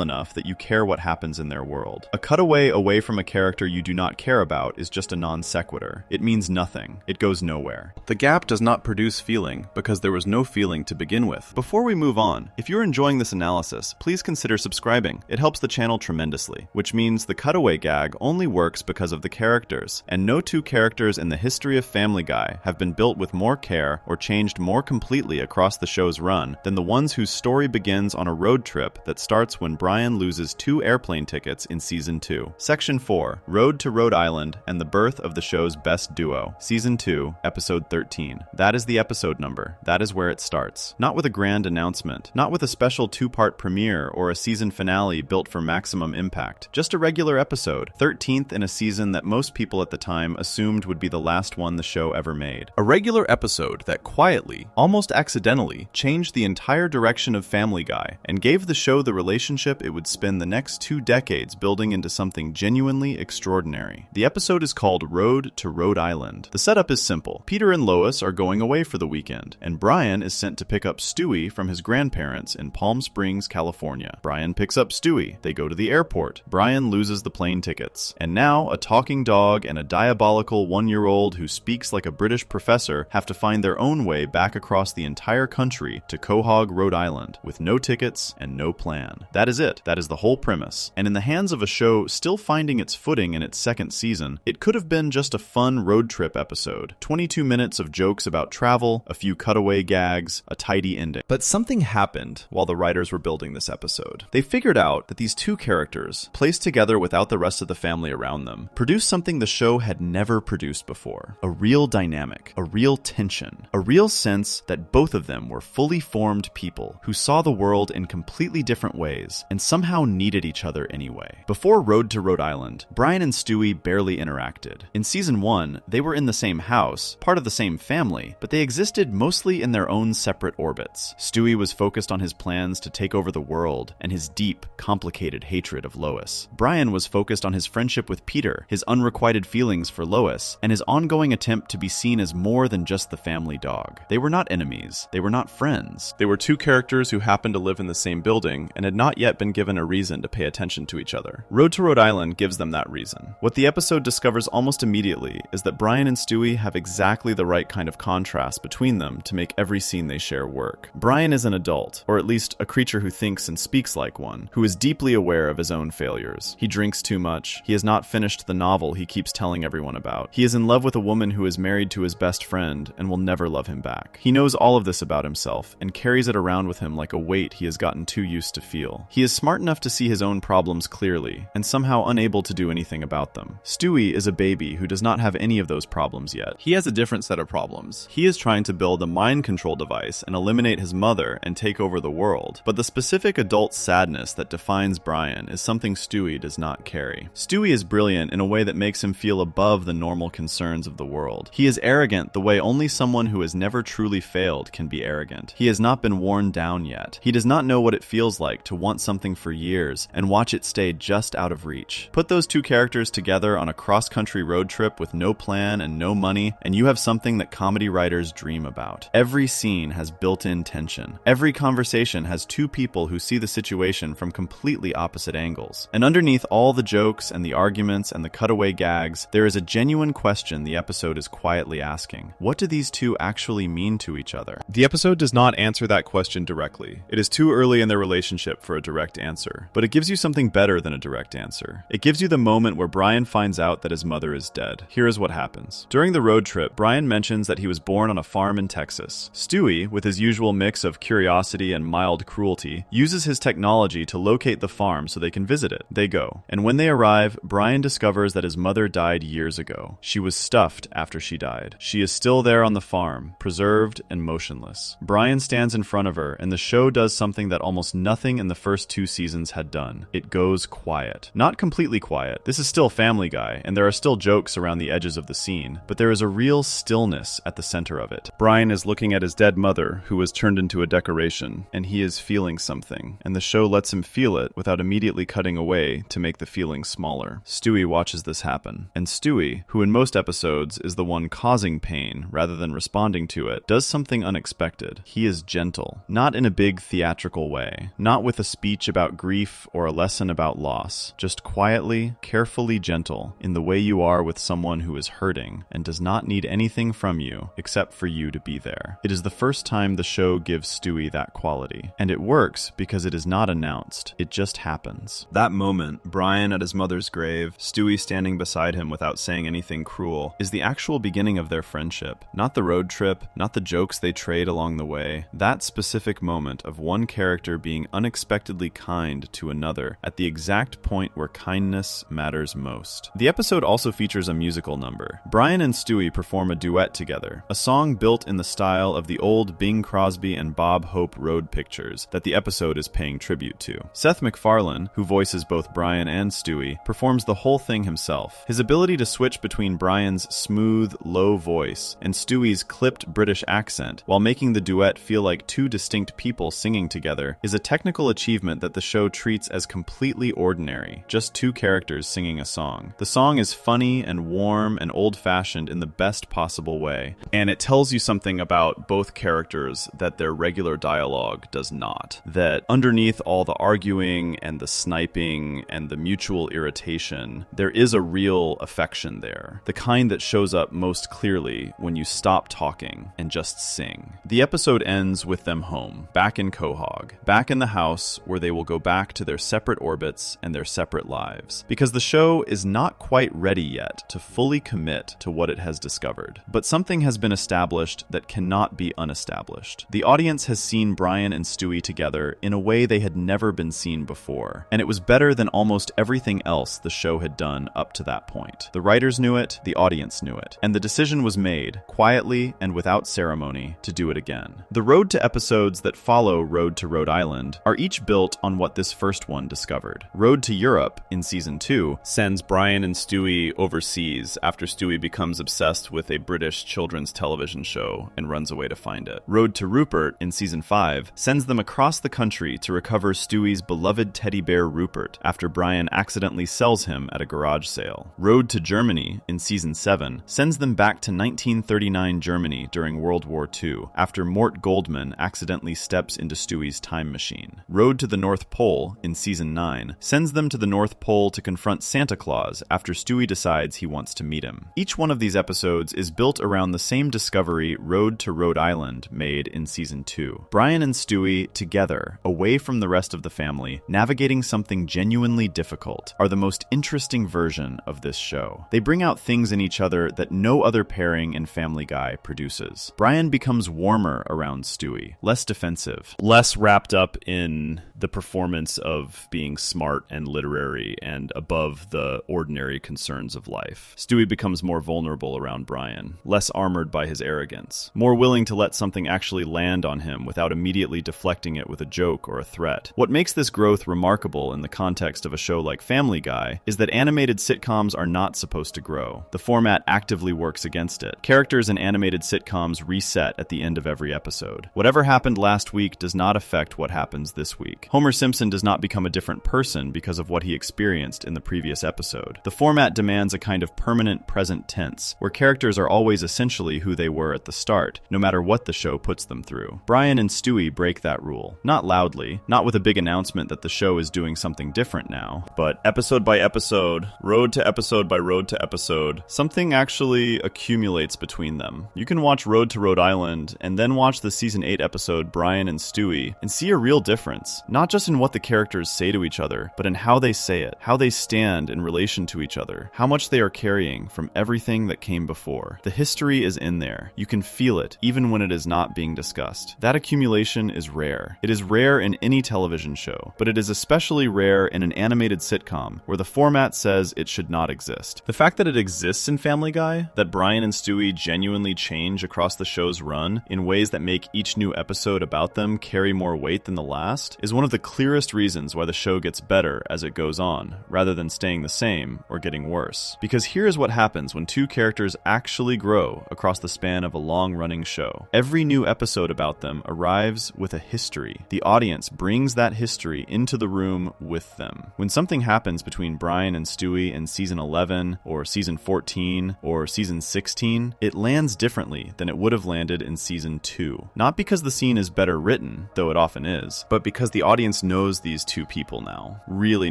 S1: enough that you care what happens in their world. A cutaway away from a character you do not care about is just a non sequitur. It means nothing. It goes nowhere. The gap does not produce feeling because there was no feeling to begin with. Before we move on, if you're enjoying this analysis, please consider subscribing. It helps the channel tremendously, which means the cutaway gag only works because of the characters, and no two characters in the history of Family Guy have been built with more care or changed more completely across the show's run than the ones whose story begins on a road trip that starts when Brian loses 2 airplane tickets in Season 2. Section 4, Road to Rhode Island and the birth of the show's best duo. Season 2, Episode 13. That is the episode number. That is where it starts. Not with a grand announcement, not with a special 2-part premiere or a season finale built for maximum impact. Just a regular episode, 13th in a season that most people at the time assumed would be the last one the show ever made. A regular episode that quietly, almost accidentally, changed the entire direction of Family Guy and gave the show the relationship it would spend the next 2 decades building into something genuinely extraordinary. The episode is called Road to Rhode Island. The setup is simple. Peter and Lois are going away for the weekend, and Brian is sent to pick up Stewie from his grandparents in Palm Springs, California. Brian picks up Stewie. They go to the airport. Brian loses the plane tickets. And now, a talking dog and a diabolical 1-year-old who speaks like a British professor have to find their own way back across the entire country to Quahog, Rhode Island, with no tickets and no plan. That is it. That is the whole premise. And in the hands of a show still finding its footing in its 2nd season, it could have been just a fun road trip episode. 22 minutes of jokes about travel, a few cutaway gags, a tidy ending. But something happened while the writers were building this episode. They figured out that these 2 characters, placed together without the rest of the family around them, produced something the show had never produced before. A real dynamic, a real tension, a real sense that both of them were fully formed people who saw the world in completely different ways and somehow needed each other anyway. Before Road to Rhode Island, Brian and Stewie barely interacted. In Season 1, they were in the same house, part of the same family, but they existed mostly in their own separate orbits. Stewie was focused on his plans to take over the world and his deep, complicated hatred of Lois. Brian was focused on his friendship with Peter, his unrequited feelings for Lois, and his ongoing attempt to be seen as more than just the family dog. They were not enemies. They were not friends. They were 2 characters who happened to live in the same building and had not yet been given a reason to pay attention to each other. Road to Rhode Island gives them that reason. What the episode discovers almost immediately is that Brian and Stewie have exactly the right kind of contrast between them to make every scene they share work. Brian is an adult, or at least a creature who thinks and speaks like one, who is deeply aware of his own failures. He drinks too much. He has not finished the novel he keeps telling everyone about. He is in love with a woman who is married to his best friend and will never love him back. He knows all of this about himself and carries it around with him like a weight he has gotten too used to feel. He is smart enough to see his own problems clearly and somehow unable to do anything about them. Stewie is a baby who does not have any of those problems yet. He has a different set of problems. He is trying to build a mind control device and eliminate his mother and take over the world. But the specific adult sadness that defines Brian is something Stewie does not carry. Stewie is brilliant in a way that makes him feel above the normal concerns of the world. He is arrogant the way only someone who has never truly failed can be arrogant. He has not been worn down yet. He does not know what it feels like to want something for years and watch it stay just out of reach. Put those 2 characters together on a cross-country road trip with no plan and no money, and you have something that comedy writers dream about. Every scene has built-in tension. Every conversation has 2 people who see the situation from completely opposite angles. And underneath all the jokes and the arguments and the cutaway gags, there is a genuine question the episode is quietly asking. What do these 2 actually mean to each other? The episode does not answer that question directly. It is too early in their relationship for a direct answer. But it gives you something better than a direct answer. It gives you the moment where Brian finds out that his mother is dead. Here is what happens. During the road trip, Brian mentions that he was born on a farm in Texas. Stewie, with his usual mix of curiosity and mild cruelty, uses his technology to locate the farm so they can visit it. They go. And when they arrive, Brian discovers that his mother died years ago. She was stuffed after she died. She is still there on the farm, preserved and motionless. Brian stands in front of her, and the the show does something that almost nothing in the first 2 seasons had done. It goes quiet. Not completely quiet. This is still Family Guy, and there are still jokes around the edges of the scene, but there is a real stillness at the center of it. Brian is looking at his dead mother, who was turned into a decoration, and he is feeling something, and the show lets him feel it without immediately cutting away to make the feeling smaller. Stewie watches this happen, and Stewie, who in most episodes is the one causing pain rather than responding to it, does something unexpected. He is gentle, not in a big theatrical way, not with a speech about grief or a lesson about loss, just quietly, carefully gentle in the way you are with someone who is hurting and does not need anything from you except for you to be there. It is the first time the show gives Stewie that quality, and it works because it is not announced. It just happens. That moment, Brian at his mother's grave, Stewie standing beside him without saying anything cruel, is the actual beginning of their friendship. Not the road trip, not the jokes they trade along the way. That specific moment of one character being unexpectedly kind to another at the exact point where kindness matters most. The episode also features a musical number. Brian and Stewie perform a duet together, a song built in the style of the old Bing Crosby and Bob Hope Rhode pictures that the episode is paying tribute to. Seth MacFarlane, who voices both Brian and Stewie, performs the whole thing himself. His ability to switch between Brian's smooth, low voice and Stewie's clipped British accent while making the duet feel like 2 distinct people singing together is a technical achievement that the show treats as completely ordinary, just 2 characters singing a song. The song is funny and warm and old-fashioned in the best possible way, and it tells you something about both characters that their regular dialogue does not. That underneath all the arguing and the sniping and the mutual irritation, there is a real affection there, the kind that shows up most clearly when you stop talking and just sing. The episode ends with them home, back in Quahog, back in the house where they will go back to their separate orbits and their separate lives, because the show is not quite ready yet to fully commit to what it has discovered. But something has been established that cannot be unestablished. The audience has seen Brian and Stewie together in a way they had never been seen before, and it was better than almost everything else the show had done up to that point. The writers knew it, the audience knew it, and the decision was made, quietly and without ceremony, to do it again. The road to episodes that follow Rhode to Rhode Island are each built on what this first one discovered. Rhode to Europe, in Season 2, sends Brian and Stewie overseas after Stewie becomes obsessed with a British children's television show and runs away to find it. Rhode to Rupert, in Season 5, sends them across the country to recover Stewie's beloved teddy bear Rupert after Brian accidentally sells him at a garage sale. Rhode to Germany, in Season 7, sends them back to 1939 Germany during World War II after Mort Goldman accidentally steps into Stewie's time machine. Rhode to the North Pole, in Season 9, sends them to the North Pole to confront Santa Claus after Stewie decides he wants to meet him. Each one of these episodes is built around the same discovery Rhode to Rhode Island made in Season 2. Brian and Stewie, together, away from the rest of the family, navigating something genuinely difficult, are the most interesting version of this show. They bring out things in each other that no other pairing in Family Guy produces. Brian becomes warmer around Stewie, less defensive, less wrapped up in the performance of being smart and literary and above the ordinary concerns of life. Stewie becomes more vulnerable around Brian, less armored by his arrogance, more willing to let something actually land on him without immediately deflecting it with a joke or a threat. What makes this growth remarkable in the context of a show like Family Guy is that animated sitcoms are not supposed to grow. The format actively works against it. Characters in animated sitcoms reset at the end of every episode. Whatever happened last week does not affect what happens this week. Homer Simpson does not become a different person because of what he experienced in the previous episode. The format demands a kind of permanent present tense, where characters are always essentially who they were at the start, no matter what the show puts them through. Brian and Stewie break that rule. Not loudly, not with a big announcement that the show is doing something different now, but episode by episode, road to episode by road to episode, something actually accumulates between them. You can watch Rhode to Rhode Island and then watch the Season 8 episode Brian and Stewie and see a real difference, not just in what the characters say to each other, but in how they say it, how they stand in relation to each other, how much they are carrying from everything that came before. The history is in there. You can feel it, even when it is not being discussed. That accumulation is rare. It is rare in any television show, but it is especially rare in an animated sitcom, where the format says it should not exist. The fact that it exists in Family Guy, that Brian and Stewie genuinely change across the show's run in ways that make each new episode about about them carry more weight than the last is one of the clearest reasons why the show gets better as it goes on, rather than staying the same or getting worse. Because here's what happens when two characters actually grow across the span of a long-running show. Every new episode about them arrives with a history. The audience brings that history into the room with them. When something happens between Brian and Stewie in season 11, or season 14, or season 16, it lands differently than it would have landed in season 2. Not because the scene is better written, though it often is, but because the audience knows these two people now, really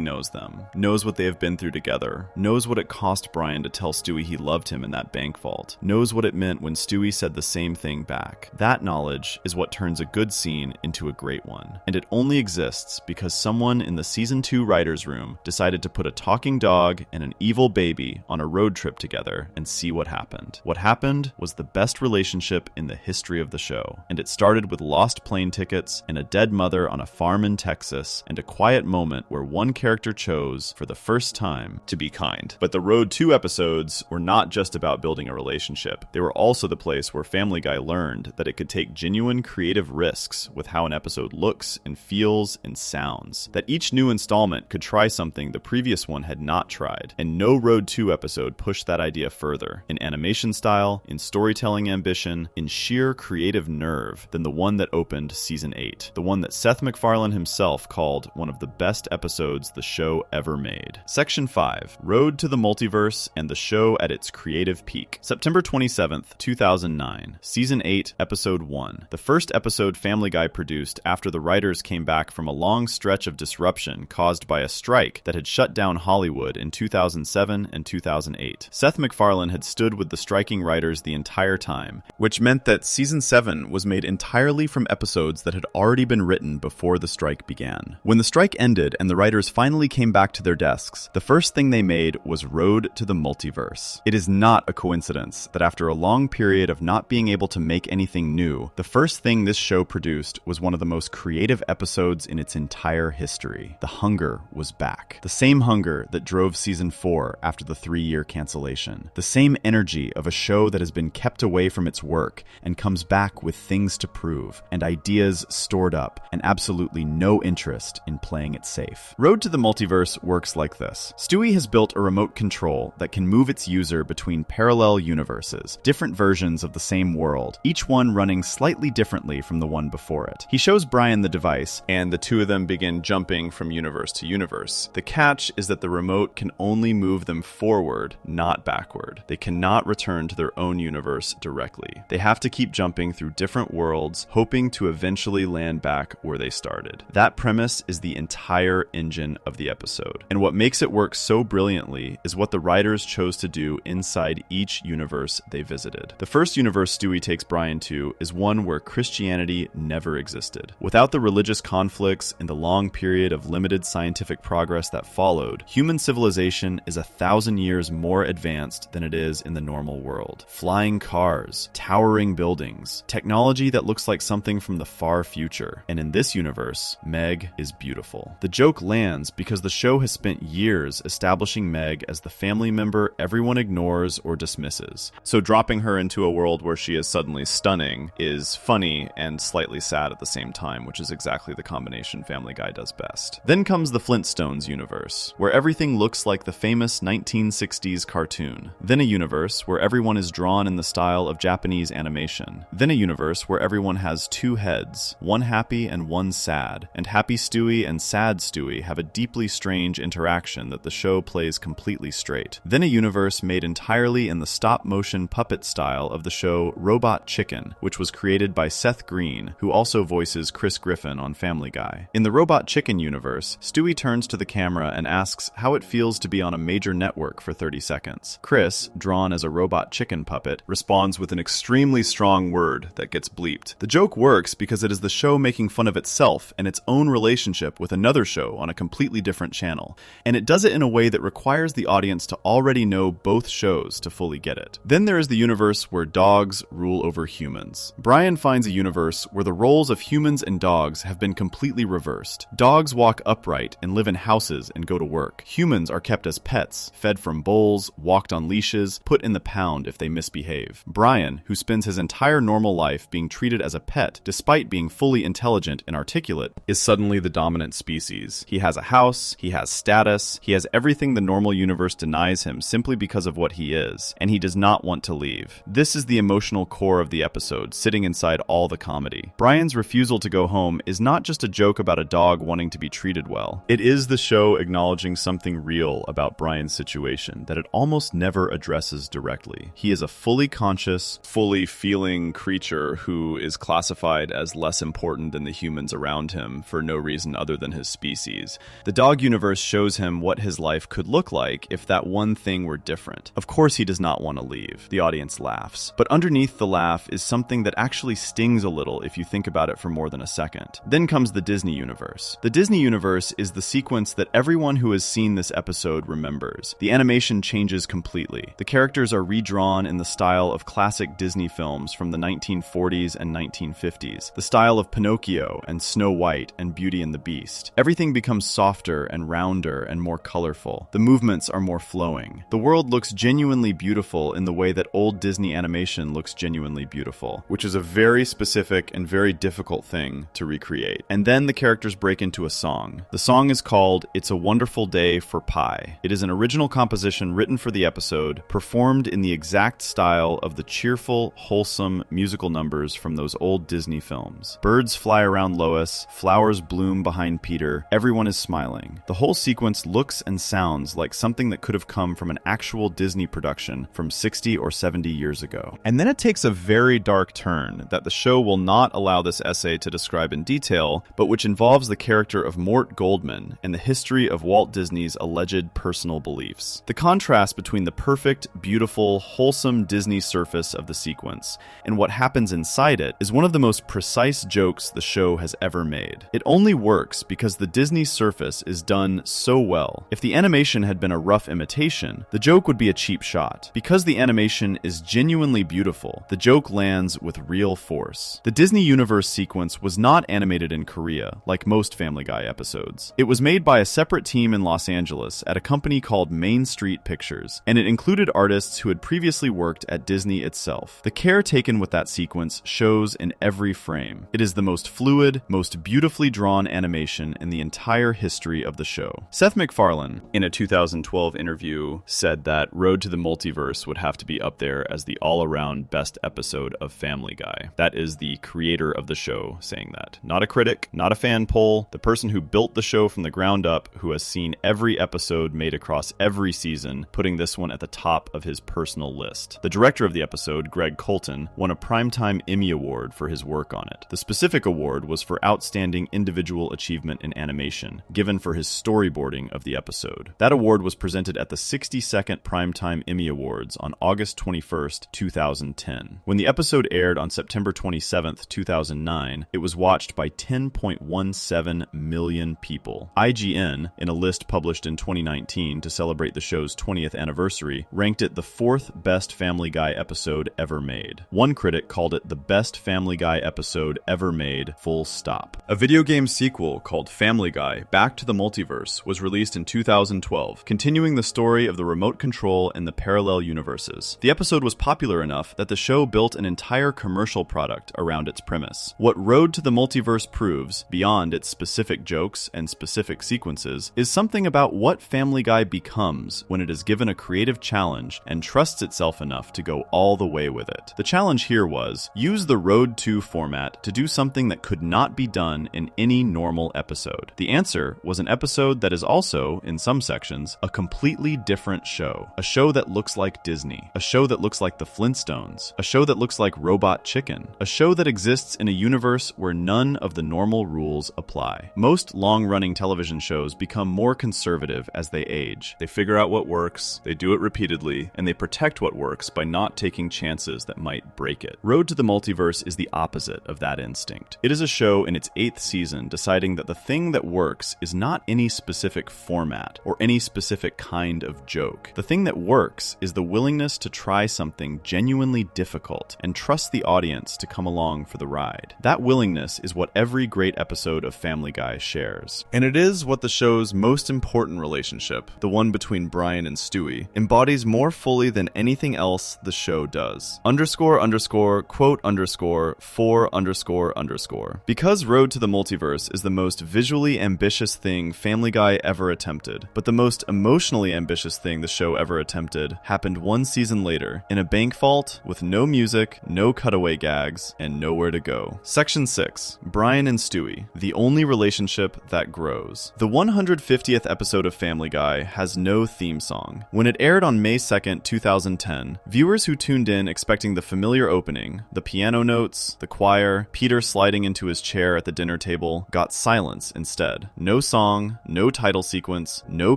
S1: knows them, knows what they have been through together, knows what it cost Brian to tell Stewie he loved him in that bank vault, knows what it meant when Stewie said the same thing back. That knowledge is what turns a good scene into a great one. And it only exists because someone in the season 2 writer's room decided to put a talking dog and an evil baby on a road trip together and see what happened. What happened was the best relationship in the history of the show. And it started with lost plane tickets and a dead mother on a farm in Texas and a quiet moment where one character chose, for the first time, to be kind. But the Rhode 2 episodes were not just about building a relationship. They were also the place where Family Guy learned that it could take genuine creative risks with how an episode looks and feels and sounds. That each new installment could try something the previous one had not tried. And no Rhode 2 episode pushed that idea further, in animation style, in storytelling ambition, in sheer creative nerve, than the one that opened season 8. The one that Seth MacFarlane himself called one of the best episodes the show ever made. Section 5. Rhode to the Multiverse and the show at its creative peak. September 27th, 2009. Season 8, Episode 1. The first episode Family Guy produced after the writers came back from a long stretch of disruption caused by a strike that had shut down Hollywood in 2007 and 2008. Seth MacFarlane had stood with the striking writers the entire time, which meant that Season 7 was made entirely from episodes that had already been written before the strike began. When the strike ended and the writers finally came back to their desks, the first thing they made was Rhode to the Multiverse. It is not a coincidence that after a long period of not being able to make anything new, the first thing this show produced was one of the most creative episodes in its entire history. The hunger was back. The same hunger that drove Season 4 after the 3-year cancellation. The same energy of a show that has been kept away from its work and comes back with things to prove, and ideas stored up, and absolutely no interest in playing it safe. Rhode to the Multiverse works like this. Stewie has built a remote control that can move its user between parallel universes, different versions of the same world, each one running slightly differently from the one before it. He shows Brian the device, and the two of them begin jumping from universe to universe. The catch is that the remote can only move them forward, not backward. They cannot return to their own universe directly. They have to keep jumping through different worlds, hoping to eventually land back where they started. That premise is the entire engine of the episode. And what makes it work so brilliantly is what the writers chose to do inside each universe they visited. The first universe Stewie takes Brian to is one where Christianity never existed. Without the religious conflicts and the long period of limited scientific progress that followed, human civilization is 1,000 years more advanced than it is in the normal world. Flying cars, towering buildings, technology that looks like something from the far future. And in this universe, Meg is beautiful. The joke lands because the show has spent years establishing Meg as the family member everyone ignores or dismisses. So dropping her into a world where she is suddenly stunning is funny and slightly sad at the same time, which is exactly the combination Family Guy does best. Then comes the Flintstones universe, where everything looks like the famous 1960s cartoon. Then a universe where everyone is drawn in the style of Japanese animation. Then a universe where everyone has two heads, one happy and one sad, and Happy Stewie and Sad Stewie have a deeply strange interaction that the show plays completely straight. Then a universe made entirely in the stop-motion puppet style of the show Robot Chicken, which was created by Seth Green, who also voices Chris Griffin on Family Guy. In the Robot Chicken universe, Stewie turns to the camera and asks how it feels to be on a major network for 30 seconds. Chris, drawn as a robot chicken puppet, responds with an extremely strong word that gets bleeped. The joke works because it is the show making fun of itself and its own relationship with another show on a completely different channel, and it does it in a way that requires the audience to already know both shows to fully get it. Then there is the universe where dogs rule over humans. Brian finds a universe where the roles of humans and dogs have been completely reversed. Dogs walk upright and live in houses and go to work. Humans are kept as pets, fed from bowls, walked on leashes, put in the pound if they misbehave. Brian, who spends his entire normal life being treated as a pet despite despite being fully intelligent and articulate, is suddenly the dominant species. He has a house, he has status, he has everything the normal universe denies him simply because of what he is, and he does not want to leave. This is the emotional core of the episode, sitting inside all the comedy. Brian's refusal to go home is not just a joke about a dog wanting to be treated well. It is the show acknowledging something real about Brian's situation that it almost never addresses directly. He is a fully conscious, fully feeling creature who is classified as less important than the humans around him for no reason other than his species. The dog universe shows him what his life could look like if that one thing were different. Of course he does not want to leave. The audience laughs. But underneath the laugh is something that actually stings a little if you think about it for more than a second. Then comes the Disney universe. The Disney universe is the sequence that everyone who has seen this episode remembers. The animation changes completely. The characters are redrawn in the style of classic Disney films from the 1940s and 1950s, the style of Pinocchio and Snow White and Beauty and the Beast. Everything becomes softer and rounder and more colorful. The movements are more flowing. The world looks genuinely beautiful in the way that old Disney animation looks genuinely beautiful, which is a very specific and very difficult thing to recreate. And then the characters break into a song. The song is called It's a Wonderful Day for Pie. It is an original composition written for the episode, performed in the exact style of the cheerful, wholesome musical numbers from those old Disney films. Birds fly around Lois, flowers bloom behind Peter, everyone is smiling. The whole sequence looks and sounds like something that could have come from an actual Disney production from 60 or 70 years ago. And then it takes a very dark turn that the show will not allow this essay to describe in detail, but which involves the character of Mort Goldman and the history of Walt Disney's alleged personal beliefs. The contrast between the perfect, beautiful, wholesome Disney surface of the sequence and what happens inside it is one of the most precise jokes the show has ever made. It only works because the Disney surface is done so well. If the animation had been a rough imitation, the joke would be a cheap shot. Because the animation is genuinely beautiful, the joke lands with real force. The Disney Universe sequence was not animated in Korea, like most Family Guy episodes. It was made by a separate team in Los Angeles at a company called Main Street Pictures, and it included artists who had previously worked at Disney itself. The care taken with that sequence shows in every frame. It is the most fluid, most beautifully drawn animation in the entire history of the show. Seth MacFarlane, in a 2012 interview, said that Rhode to the Multiverse would have to be up there as the all-around best episode of Family Guy. That is the creator of the show saying that. Not a critic, not a fan poll, the person who built the show from the ground up, who has seen every episode made across every season, putting this one at the top of his personal list. The director of the episode, Greg Colton, won a Primetime Emmy Award for his work on it. The specific award was for Outstanding Individual Achievement in Animation, given for his storyboarding of the episode. That award was presented at the 62nd Primetime Emmy Awards on August 21st, 2010. When the episode aired on September 27th, 2009, it was watched by 10.17 million people. IGN, in a list published in 2019 to celebrate the show's 20th anniversary, ranked it the 4th best Family Guy episode ever made. One critic called it the best Family Guy episode ever made, full stop. A video game sequel called Family Guy: Back to the Multiverse was released in 2012, continuing the story of the remote control and the parallel universes. The episode was popular enough that the show built an entire commercial product around its premise. What Rhode to the Multiverse proves, beyond its specific jokes and specific sequences, is something about what Family Guy becomes when it is given a creative challenge and trusts itself enough to go all the way with it. The challenge here was, use the Rhode 2 format to do something that could not be done in any normal episode. The answer was an episode that is also, in some sections, a completely different show. A show that looks like Disney. A show that looks like the Flintstones. A show that looks like Robot Chicken. A show that exists in a universe where none of the normal rules apply. Most long-running television shows become more conservative as they age. They figure out what works, they do it repeatedly, and they protect what works by not taking chances that might break it. Rhode to the Multiverse is the opposite of that instinct. It is a show in its 8th season deciding that the thing that works is not any specific format or any specific kind of joke. The thing that works is the willingness to try something genuinely difficult and trust the audience to come along for the ride. That willingness is what every great episode of Family Guy shares. And it is what the show's most important relationship, the one between Brian and Stewie, embodies more fully than anything else the show does. ___quote__for__ _____. Because Road to the Multiverse is the most visually ambitious thing Family Guy ever attempted, but the most emotionally ambitious thing the show ever attempted happened one season later, in a bank vault with no music, no cutaway gags, and nowhere to go. Section 6. Brian and Stewie, the only relationship that grows. The 150th episode of Family Guy has no theme song. When it aired on May 2nd, 2010, viewers who tuned in expecting the familiar opening, the piano notes, the choir, Peter sliding into his chair at the dinner table, got silence instead. No song, no title sequence, no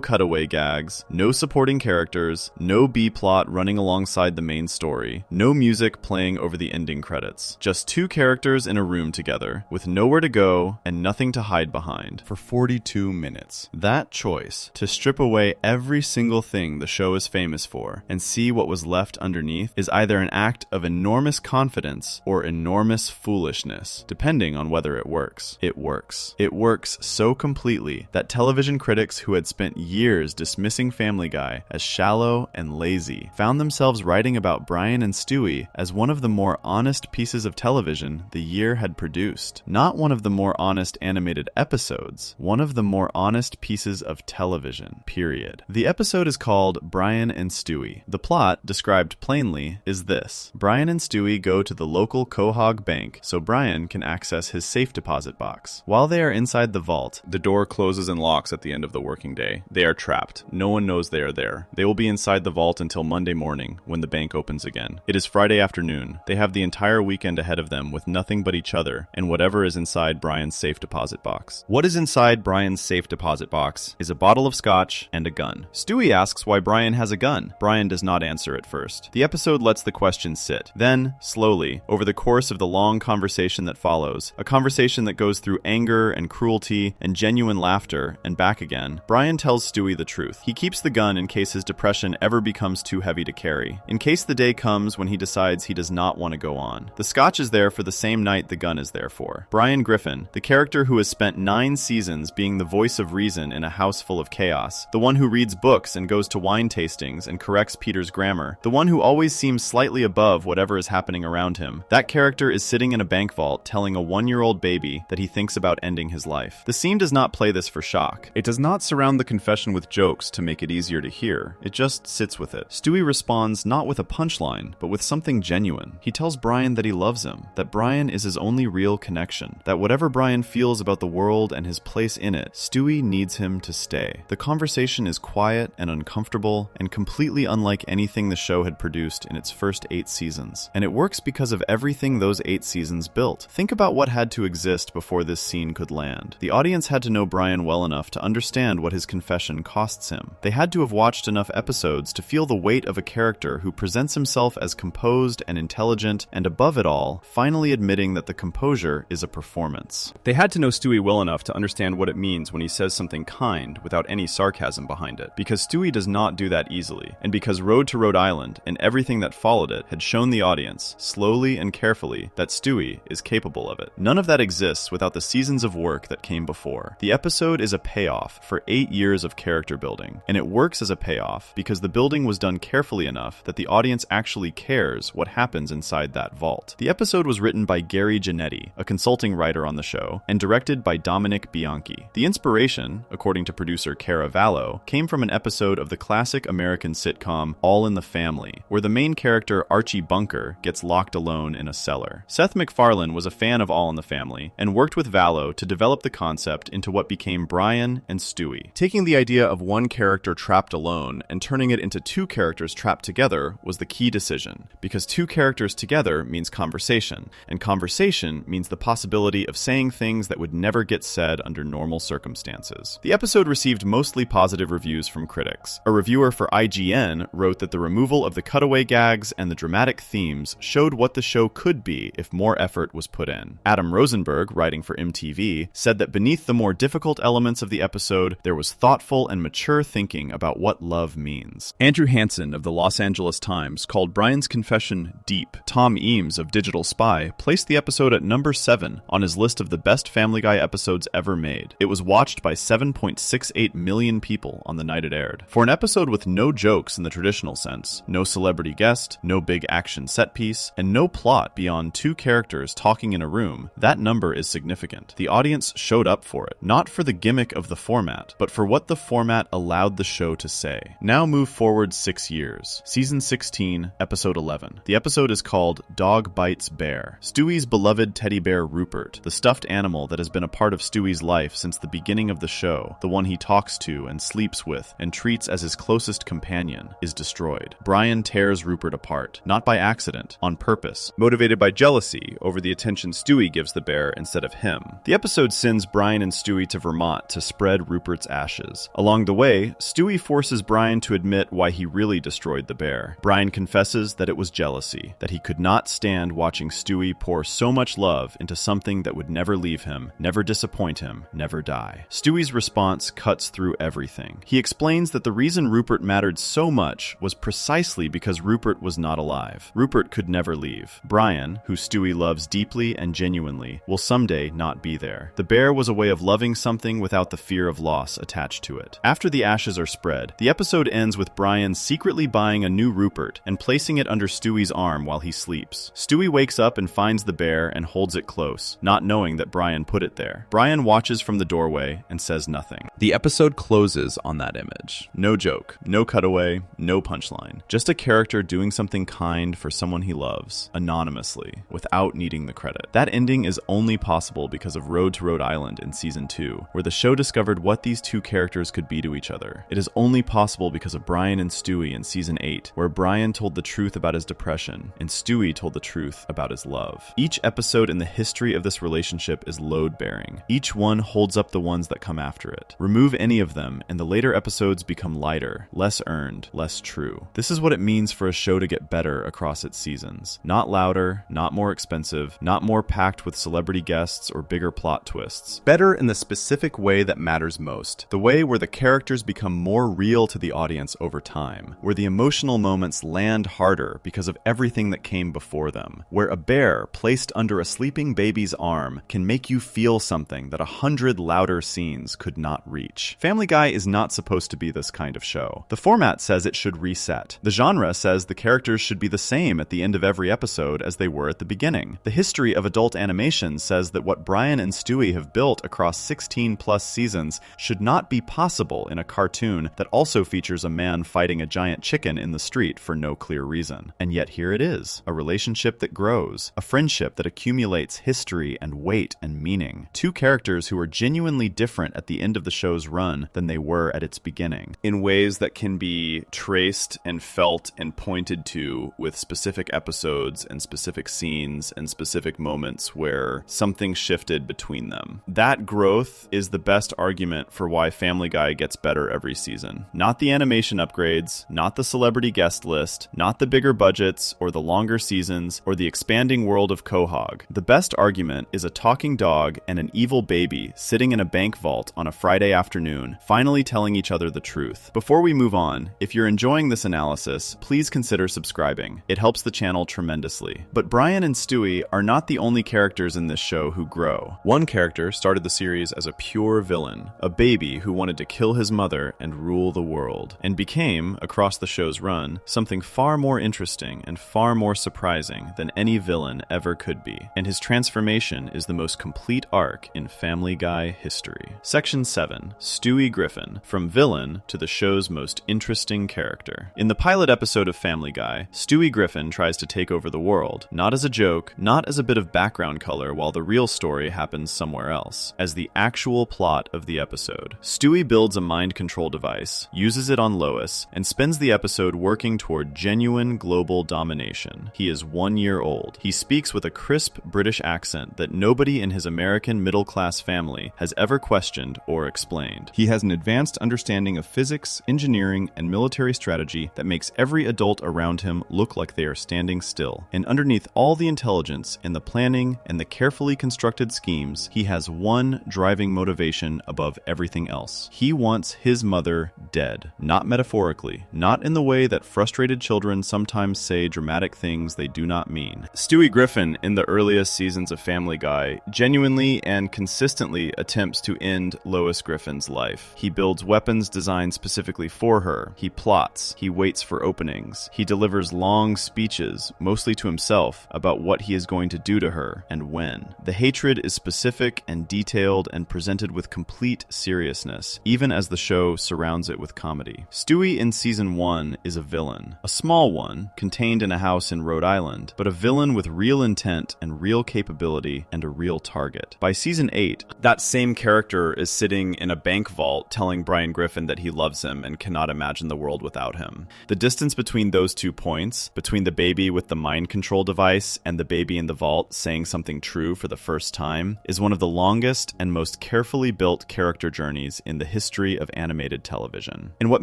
S1: cutaway gags, no supporting characters, no B-plot running alongside the main story, no music playing over the ending credits. Just two characters in a room together, with nowhere to go and nothing to hide behind, for 42 minutes. That choice, to strip away every single thing the show is famous for and see what was left underneath, is either an act of enormous confidence or enormous foolishness, depending on whether it works. It works. It works so completely that television critics who had spent years dismissing Family Guy as shallow and lazy found themselves writing about Brian and Stewie as one of the more honest pieces of television the year had produced. Not one of the more honest animated episodes, one of the more honest pieces of television, period. The episode is called Brian and Stewie. The plot, described plainly, is this. Brian and Stewie go to the local Quahog bank so Brian can access his safe deposit box. While they are inside the vault, the door closes and locks at the end of the working day. They are trapped. No one knows they are there. They will be inside the vault until Monday morning, when the bank opens again. It is Friday afternoon. They have the entire weekend ahead of them with nothing but each other and whatever is inside Brian's safe deposit box. What is inside Brian's safe deposit box is a bottle of scotch and a gun. Stewie asks why Brian has a gun. Brian does not answer at first. The episode lets the question sit. Then, slowly, over the course of the long conversation that follows, a conversation that goes through anger and cruelty and genuine laughter and back again, Brian tells Stewie the truth. He keeps the gun in case his depression ever becomes too heavy to carry, in case the day comes when he decides he does not want to go on. The scotch is there for the same night the gun is there for. Brian Griffin, the character who has spent 9 seasons being the voice of reason in a house full of chaos, the one who reads books and goes to wine tastings and corrects Peter's grammar, the one who always seems slightly above whatever is happening around him. That character is sitting in a bank vault telling a 1-year-old baby that he thinks about ending his life. The scene does not play this for shock. It does not surround the confession with jokes to make it easier to hear. It just sits with it. Stewie responds not with a punchline, but with something genuine. He tells Brian that he loves him, that Brian is his only real connection, that whatever Brian feels about the world and his place in it, Stewie needs him to stay. The conversation is quiet and uncomfortable and completely unlike anything the show had produced in its first 8 seasons. And it works because of everything those 8 seasons built. Think about what had to exist before this scene could land. The audience had to know Brian well enough to understand what his confession costs him. They had to have watched enough episodes to feel the weight of a character who presents himself as composed and intelligent, and above it all, finally admitting that the composure is a performance. They had to know Stewie well enough to understand what it means when he says something kind without any sarcasm behind it, because Stewie does not do that easily, and because Road to Rhode Island and everything that followed it had shown the audience, slowly and carefully, that Stewie is capable of it. None of that exists without the seasons of work that came before. The episode is a payoff for 8 years of character building, and it works as a payoff because the building was done carefully enough that the audience actually cares what happens inside that vault. The episode was written by Gary Janetti, a consulting writer on the show, and directed by Dominic Bianchi. The inspiration, according to producer Cara Vallo, came from an episode of the classic American sitcom All in the Family, where the main character Archie Bunker gets locked alone in a cellar. Seth MacFarlane was a fan of All in the Family and worked with Vallo to develop the concept into what became Brian and Stewie. Taking the idea of one character trapped alone and turning it into 2 characters trapped together was the key decision, because 2 characters together means conversation, and conversation means the possibility of saying things that would never get said under normal circumstances. The episode received mostly positive reviews from critics. A reviewer for IGN wrote that the removal of the cutaway gags and the dramatic themes showed what the show could be if more effort was put in. Adam Rosenberg, writing for MTV, said that beneath the more difficult elements of the episode, there was thoughtful and mature thinking about what love means. Andrew Hansen of the Los Angeles Times called Brian's confession deep. Tom Eames of Digital Spy placed the episode at number 7 on his list of the best Family Guy episodes ever made. It was watched by 7.68 million people on the night it aired. For an episode with no jokes in the traditional sense, no celebrity guest, no big action set piece, and no plot beyond 2 characters characters talking in a room, that number is significant. The audience showed up for it, not for the gimmick of the format, but for what the format allowed the show to say. Now move forward 6 years. Season 16, Episode 11. The episode is called Dog Bites Bear. Stewie's beloved teddy bear Rupert, the stuffed animal that has been a part of Stewie's life since the beginning of the show, the one he talks to and sleeps with and treats as his closest companion, is destroyed. Brian tears Rupert apart, not by accident, on purpose, motivated by jealousy over the attention Stewie gives the bear instead of him. The episode sends Brian and Stewie to Vermont to spread Rupert's ashes. Along the way, Stewie forces Brian to admit why he really destroyed the bear. Brian confesses that it was jealousy, that he could not stand watching Stewie pour so much love into something that would never leave him, never disappoint him, never die. Stewie's response cuts through everything. He explains that the reason Rupert mattered so much was precisely because Rupert was not alive. Rupert could never leave. Brian, who Stewie loves deeply and genuinely, will someday not be there. The bear was a way of loving something without the fear of loss attached to it. After the ashes are spread, the episode ends with Brian secretly buying a new Rupert and placing it under Stewie's arm while he sleeps. Stewie wakes up and finds the bear and holds it close, not knowing that Brian put it there. Brian watches from the doorway and says nothing. The episode closes on that image. No joke, no cutaway, no punchline. Just a character doing something kind for someone he loves, anonymously, without needing the credit. That ending is only possible because of Rhode to Rhode Island in Season 2, where the show discovered what these two characters could be to each other. It is only possible because of Brian and Stewie in Season 8, where Brian told the truth about his depression, and Stewie told the truth about his love. Each episode in the history of this relationship is load-bearing. Each one holds up the ones that come after it. Remove any of them, and the later episodes become lighter, less earned, less true. This is what it means for a show to get better across its seasons. Not louder, not more expensive, not more packed with celebrity guests or bigger plot twists. Better in the specific way that matters most. The way where the characters become more real to the audience over time. Where the emotional moments land harder because of everything that came before them. Where a bear placed under a sleeping baby's arm can make you feel something that 100 louder scenes could not reach. Family Guy is not supposed to be this kind of show. The format says it should reset. The genre says the characters should be the same at the end of every episode as they were at the beginning. The history of adult animation says that what Brian and Stewie have built across 16+ seasons should not be possible in a cartoon that also features a man fighting a giant chicken in the street for no clear reason. And yet here it is, a relationship that grows, a friendship that accumulates history and weight and meaning. Two characters who are genuinely different at the end of the show's run than they were at its beginning, in ways that can be traced and felt and pointed to with specific episodes and specific scenes and specific moments where something shifted between them. That growth is the best argument for why Family Guy gets better every season. Not the animation upgrades, not the celebrity guest list, not the bigger budgets or the longer seasons or the expanding world of Quahog. The best argument is a talking dog and an evil baby sitting in a bank vault on a Friday afternoon, finally telling each other the truth. Before we move on, if you're enjoying this analysis, please consider subscribing. It helps the channel tremendously. But Brian and Stewie are not the only characters in this show who grow. One character started the series as a pure villain, a baby who wanted to kill his mother and rule the world, and became, across the show's run, something far more interesting and far more surprising than any villain ever could be. And his transformation is the most complete arc in Family Guy history. Section 7. Stewie Griffin, from villain to the show's most interesting character. In the pilot episode of Family Guy, Stewie Griffin tries to take over the world, not as a joke, not as a bit of background color while the real story happens somewhere else, as the actual plot of the episode. Stewie builds a mind control device, uses it on Lois, and spends the episode working toward genuine global domination. He is 1 year old. He speaks with a crisp British accent that nobody in his American middle-class family has ever questioned or explained. He has an advanced understanding of physics, engineering, and military strategy that makes every adult around him look like they are standing still. And underneath all the intelligence and the planning and the carefully constructed schemes, he has one driving motivation above everything else. He wants his mother dead. Not metaphorically, not in the way that frustrated children sometimes say dramatic things they do not mean. Stewie Griffin, in the earliest seasons of Family Guy, genuinely and consistently attempts to end Lois Griffin's life. He builds weapons designed specifically for her. He plots. He waits for openings. He delivers long speeches, mostly to himself, about what he he is going to do to her and when. The hatred is specific and detailed and presented with complete seriousness, even as the show surrounds it with comedy. Stewie in Season 1 is a villain. A small one, contained in a house in Rhode Island, but a villain with real intent and real capability and a real target. By Season 8, that same character is sitting in a bank vault telling Brian Griffin that he loves him and cannot imagine the world without him. The distance between those 2 points, between the baby with the mind control device and the baby in the vault saying something true for the first time, is one of the longest and most carefully built character journeys in the history of animated television. And what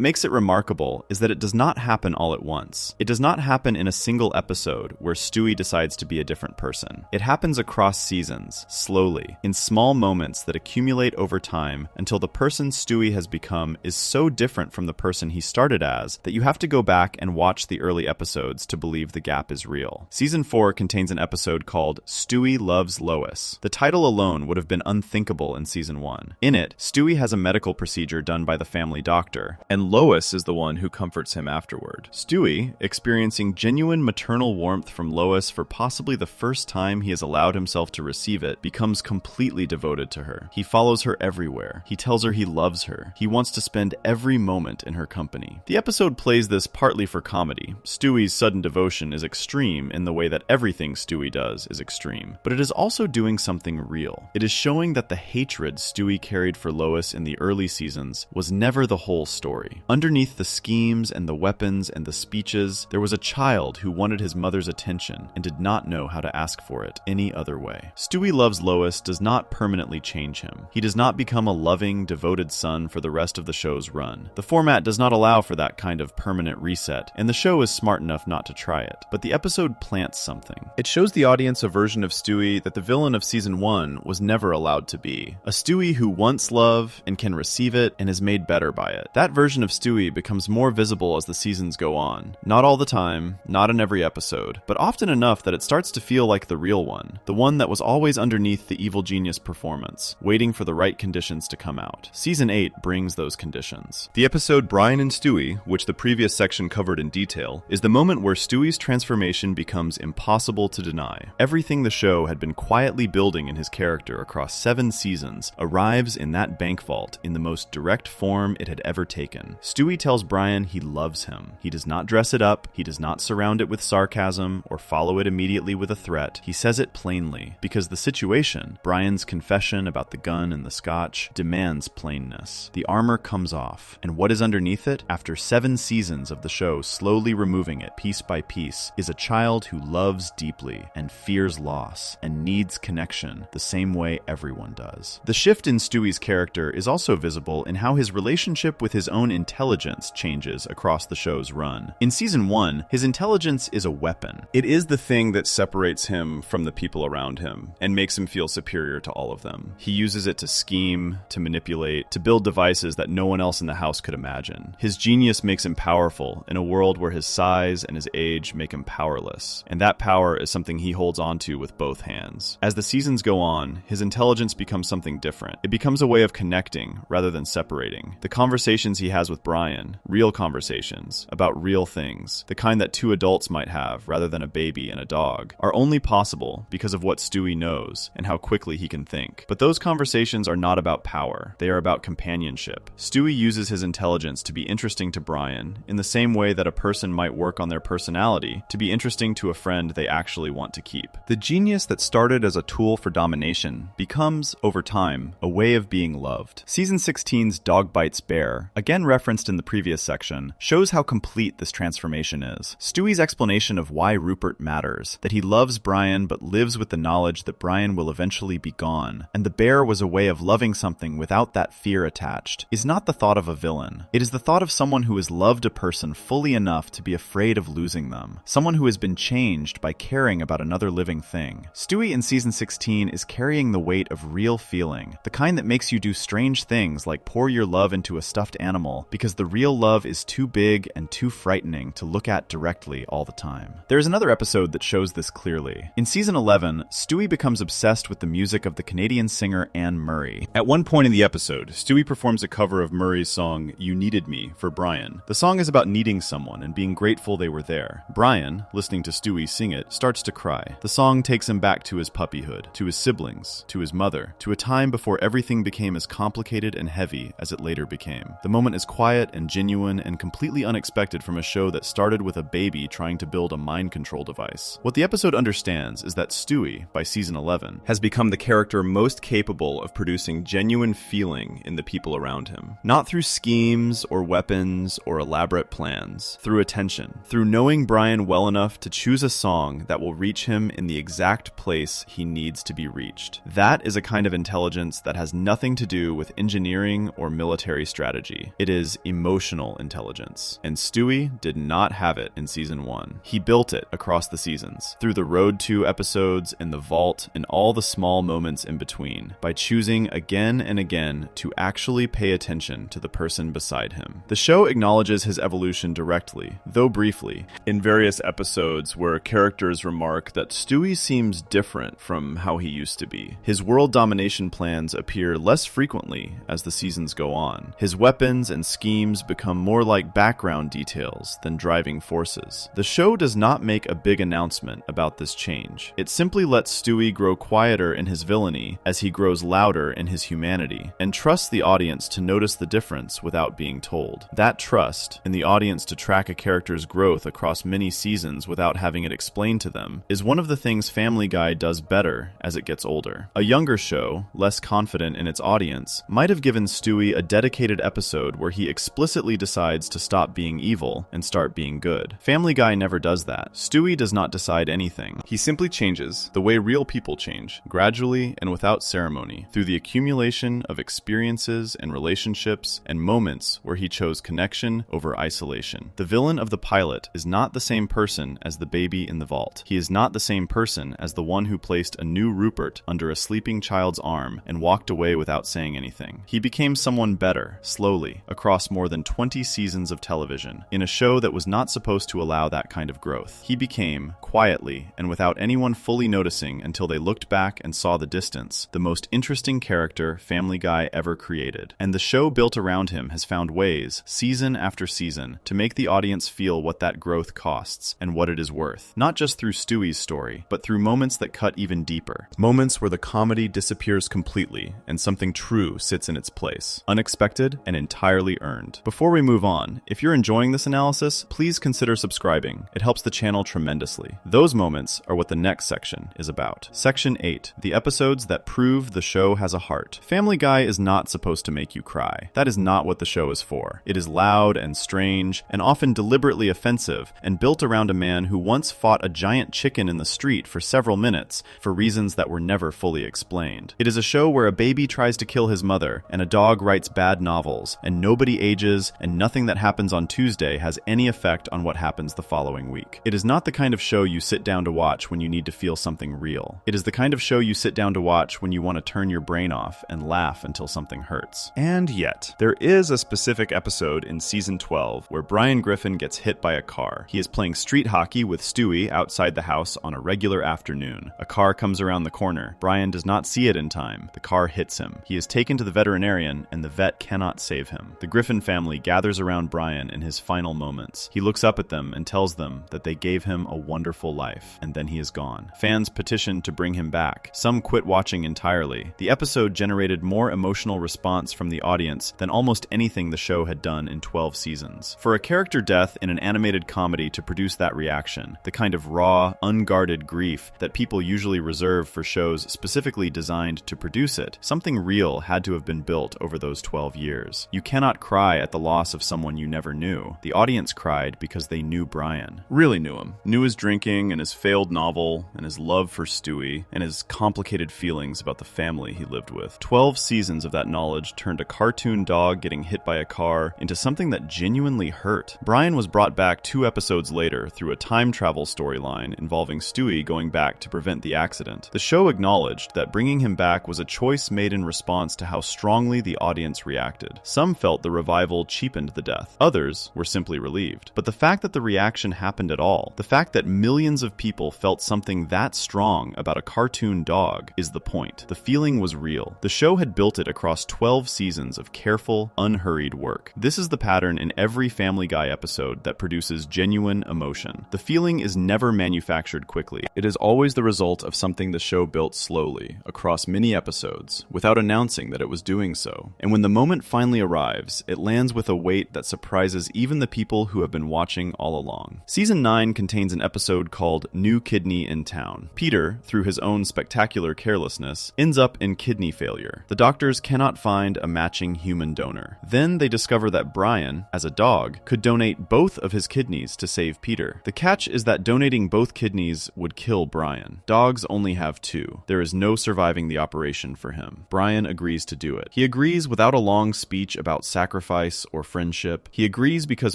S1: makes it remarkable is that it does not happen all at once. It does not happen in a single episode where Stewie decides to be a different person. It happens across seasons, slowly, in small moments that accumulate over time until the person Stewie has become is so different from the person he started as that you have to go back and watch the early episodes to believe the gap is real. Season 4 contains an episode called Stewie Loves Lois. The title alone would have been unthinkable in Season 1. In it, Stewie has a medical procedure done by the family doctor, and Lois is the one who comforts him afterward. Stewie, experiencing genuine maternal warmth from Lois for possibly the first time he has allowed himself to receive it, becomes completely devoted to her. He follows her everywhere. He tells her he loves her. He wants to spend every moment in her company. The episode plays this partly for comedy. Stewie's sudden devotion is extreme in the way that everything Stewie does is extreme, but it is also doing something real. It is showing that the hatred Stewie carried for Lois in the early seasons was never the whole story. Underneath the schemes and the weapons and the speeches, there was a child who wanted his mother's attention and did not know how to ask for it any other way. Stewie Loves Lois does not permanently change him. He does not become a loving, devoted son for the rest of the show's run. The format does not allow for that kind of permanent reset, and the show is smart enough not to try it. But the episode plants something. It shows the audience a version of Stewie that the villain of Season 1 was never allowed to be. A Stewie who wants love and can receive it and is made better by it. That version of Stewie becomes more visible as the seasons go on. Not all the time, not in every episode, but often enough that it starts to feel like the real one. The one that was always underneath the evil genius performance, waiting for the right conditions to come out. Season 8 brings those conditions. The episode Brian and Stewie, which the previous section covered in detail, is the moment where Stewie's transformation becomes impossible to deny. Everything the show had been quietly building in his character across 7 seasons arrives in that bank vault in the most direct form it had ever taken. Stewie tells Brian he loves him. He does not dress it up, he does not surround it with sarcasm or follow it immediately with a threat. He says it plainly, because the situation, Brian's confession about the gun and the scotch, demands plainness. The armor comes off, and what is underneath it, after 7 seasons of the show slowly removing it piece by piece, is a child who loves deeply and fears loss and needs connection the same way everyone does. The shift in Stewie's character is also visible in how his relationship with his own intelligence changes across the show's run. In Season 1, his intelligence is a weapon. It is the thing that separates him from the people around him and makes him feel superior to all of them. He uses it to scheme, to manipulate, to build devices that no one else in the house could imagine. His genius makes him powerful in a world where his size and his age make him powerless, and that power is something he holds onto with both hands. As the seasons go on, his intelligence becomes something different. It becomes a way of connecting rather than separating. The conversations he has with Brian, real conversations about real things, the kind that 2 adults might have rather than a baby and a dog, are only possible because of what Stewie knows and how quickly he can think. But those conversations are not about power. They are about companionship. Stewie uses his intelligence to be interesting to Brian in the same way that a person might work on their personality to be interesting to a friend they actually want to keep. The genius that started as a tool for domination becomes, over time, a way of being loved. Season 16's Dog Bites Bear, again referenced in the previous section, shows how complete this transformation is. Stewie's explanation of why Rupert matters, that he loves Brian but lives with the knowledge that Brian will eventually be gone, and the bear was a way of loving something without that fear attached, is not the thought of a villain. It is the thought of someone who has loved a person fully enough to be afraid of losing them. Someone who has been changed by caring about another living thing. Stewie in Season 16 is carrying the weight of real feeling, the kind that makes you do strange things like pour your love into a stuffed animal because the real love is too big and too frightening to look at directly all the time. There is another episode that shows this clearly. In Season 11, Stewie becomes obsessed with the music of the Canadian singer Anne Murray. At one point in the episode, Stewie performs a cover of Murray's song You Needed Me for Brian. The song is about needing someone and being grateful they were there. Brian, listening to Stewie sing it, starts to cry. The song takes him back to his puppyhood, to his siblings, to his mother, to a time before everything became as complicated and heavy as it later became. The moment is quiet and genuine and completely unexpected from a show that started with a baby trying to build a mind control device. What the episode understands is that Stewie, by season 11, has become the character most capable of producing genuine feeling in the people around him. Not through schemes or weapons or elaborate plans, through attention, through knowing Brian well enough to choose a song that will reach him in the exact place he needs to be reached. That is a kind of intelligence that has nothing to do with engineering or military strategy. It is emotional intelligence. And Stewie did not have it in season 1. He built it across the seasons, through the Rhode 2 episodes, in the vault, and all the small moments in between, by choosing again and again to actually pay attention to the person beside him. The show acknowledges his evolution directly, though briefly, in various episodes where characters remark that Stewie seems different from how he used to be. His world domination plans appear less frequently as the seasons go on. His weapons and schemes become more like background details than driving forces. The show does not make a big announcement about this change. It simply lets Stewie grow quieter in his villainy as he grows louder in his humanity, and trusts the audience to notice the difference without being told. That trust, in the audience to track a character's growth across many seasons without having it explained to them, is one of the things Family Guy does better as it gets older. A younger show, less confident in its audience, might have given Stewie a dedicated episode where he explicitly decides to stop being evil and start being good. Family Guy never does that. Stewie does not decide anything. He simply changes the way real people change, gradually and without ceremony, through the accumulation of experiences and relationships and moments where he chose connection over isolation. The villain of the pilot is not the same person as the baby in the vault. He is not the same person as the one who placed a new Rupert under a sleeping child's arm and walked away without saying anything. He became someone better, slowly, across more than 20 seasons of television, in a show that was not supposed to allow that kind of growth. He became, quietly, and without anyone fully noticing until they looked back and saw the distance, the most interesting character Family Guy ever created. And the show built around him has found ways, season after season, to make the audience feel what that growth costs and what it is worth. Not just through Stewie's story, but through moments that cut even deeper. Moments where the comedy disappears completely and something true sits in its place. Unexpected and entirely earned. Before we move on, if you're enjoying this analysis, please consider subscribing. It helps the channel tremendously. Those moments are what the next section is about. Section 8. The episodes that prove the show has a heart. Family Guy is not supposed to make you cry. That is not what the show is for. It is loud and strange, and often deliberately offensive, and built around a man who once fought a giant chicken in the street for several minutes for reasons that were never fully explained. It is a show where a baby tries to kill his mother, and a dog writes bad novels, and nobody ages, and nothing that happens on Tuesday has any effect on what happens the following week. It is not the kind of show you sit down to watch when you need to feel something real. It is the kind of show you sit down to watch when you want to turn your brain off and laugh until something hurts. And yet, there is a specific episode in season 12 where Brian Griffin gets hit by a car. He is playing street hockey with Stewie outside the house on a regular afternoon. A car comes around the corner. Brian does not see it in time. The car hits him. He is taken to the veterinarian, and the vet cannot save him. The Griffin family gathers around Brian in his final moments. He looks up at them and tells them that they gave him a wonderful life, and then he is gone. Fans petition to bring him back. Some quit watching entirely. The episode generated more emotional response from the audience than almost anything the show had done in 12 seasons. For a character death in an animated comedy to produce that reaction, the kind of raw, unguarded grief that people usually reserve for shows specifically designed to produce it, something real had to have been built over those 12 years. You cannot cry at the loss of someone you never knew. The audience cried because they knew Brian. Really knew him. Knew his drinking and his failed novel and his love for Stewie and his complicated feelings about the family he lived with. 12 seasons of that knowledge turned a cartoon dog getting hit by a car into something that genuinely hurt. Brian was brought back 2 episodes later through a time travel storyline involving Stewie going back to prevent the accident. The show acknowledged that bringing him back was a choice made in response to how strongly the audience reacted. Some felt the revival cheapened the death. Others were simply relieved. But the fact that the reaction happened at all, the fact that millions of people felt something that strong about a cartoon dog, is the point. The feeling was real. The show had built it across 12 seasons of careful, unhurried work. This is the pattern in every Family Guy episode that produces genuine emotion. The feeling is never manufactured manufactured quickly. It is always the result of something the show built slowly, across many episodes, without announcing that it was doing so. And when the moment finally arrives, it lands with a weight that surprises even the people who have been watching all along. Season 9 contains an episode called New Kidney in Town. Peter, through his own spectacular carelessness, ends up in kidney failure. The doctors cannot find a matching human donor. Then they discover that Brian, as a dog, could donate both of his kidneys to save Peter. The catch is that donating both kidneys would kill Brian. Dogs only have 2. There is no surviving the operation for him. Brian agrees to do it. He agrees without a long speech about sacrifice or friendship. He agrees because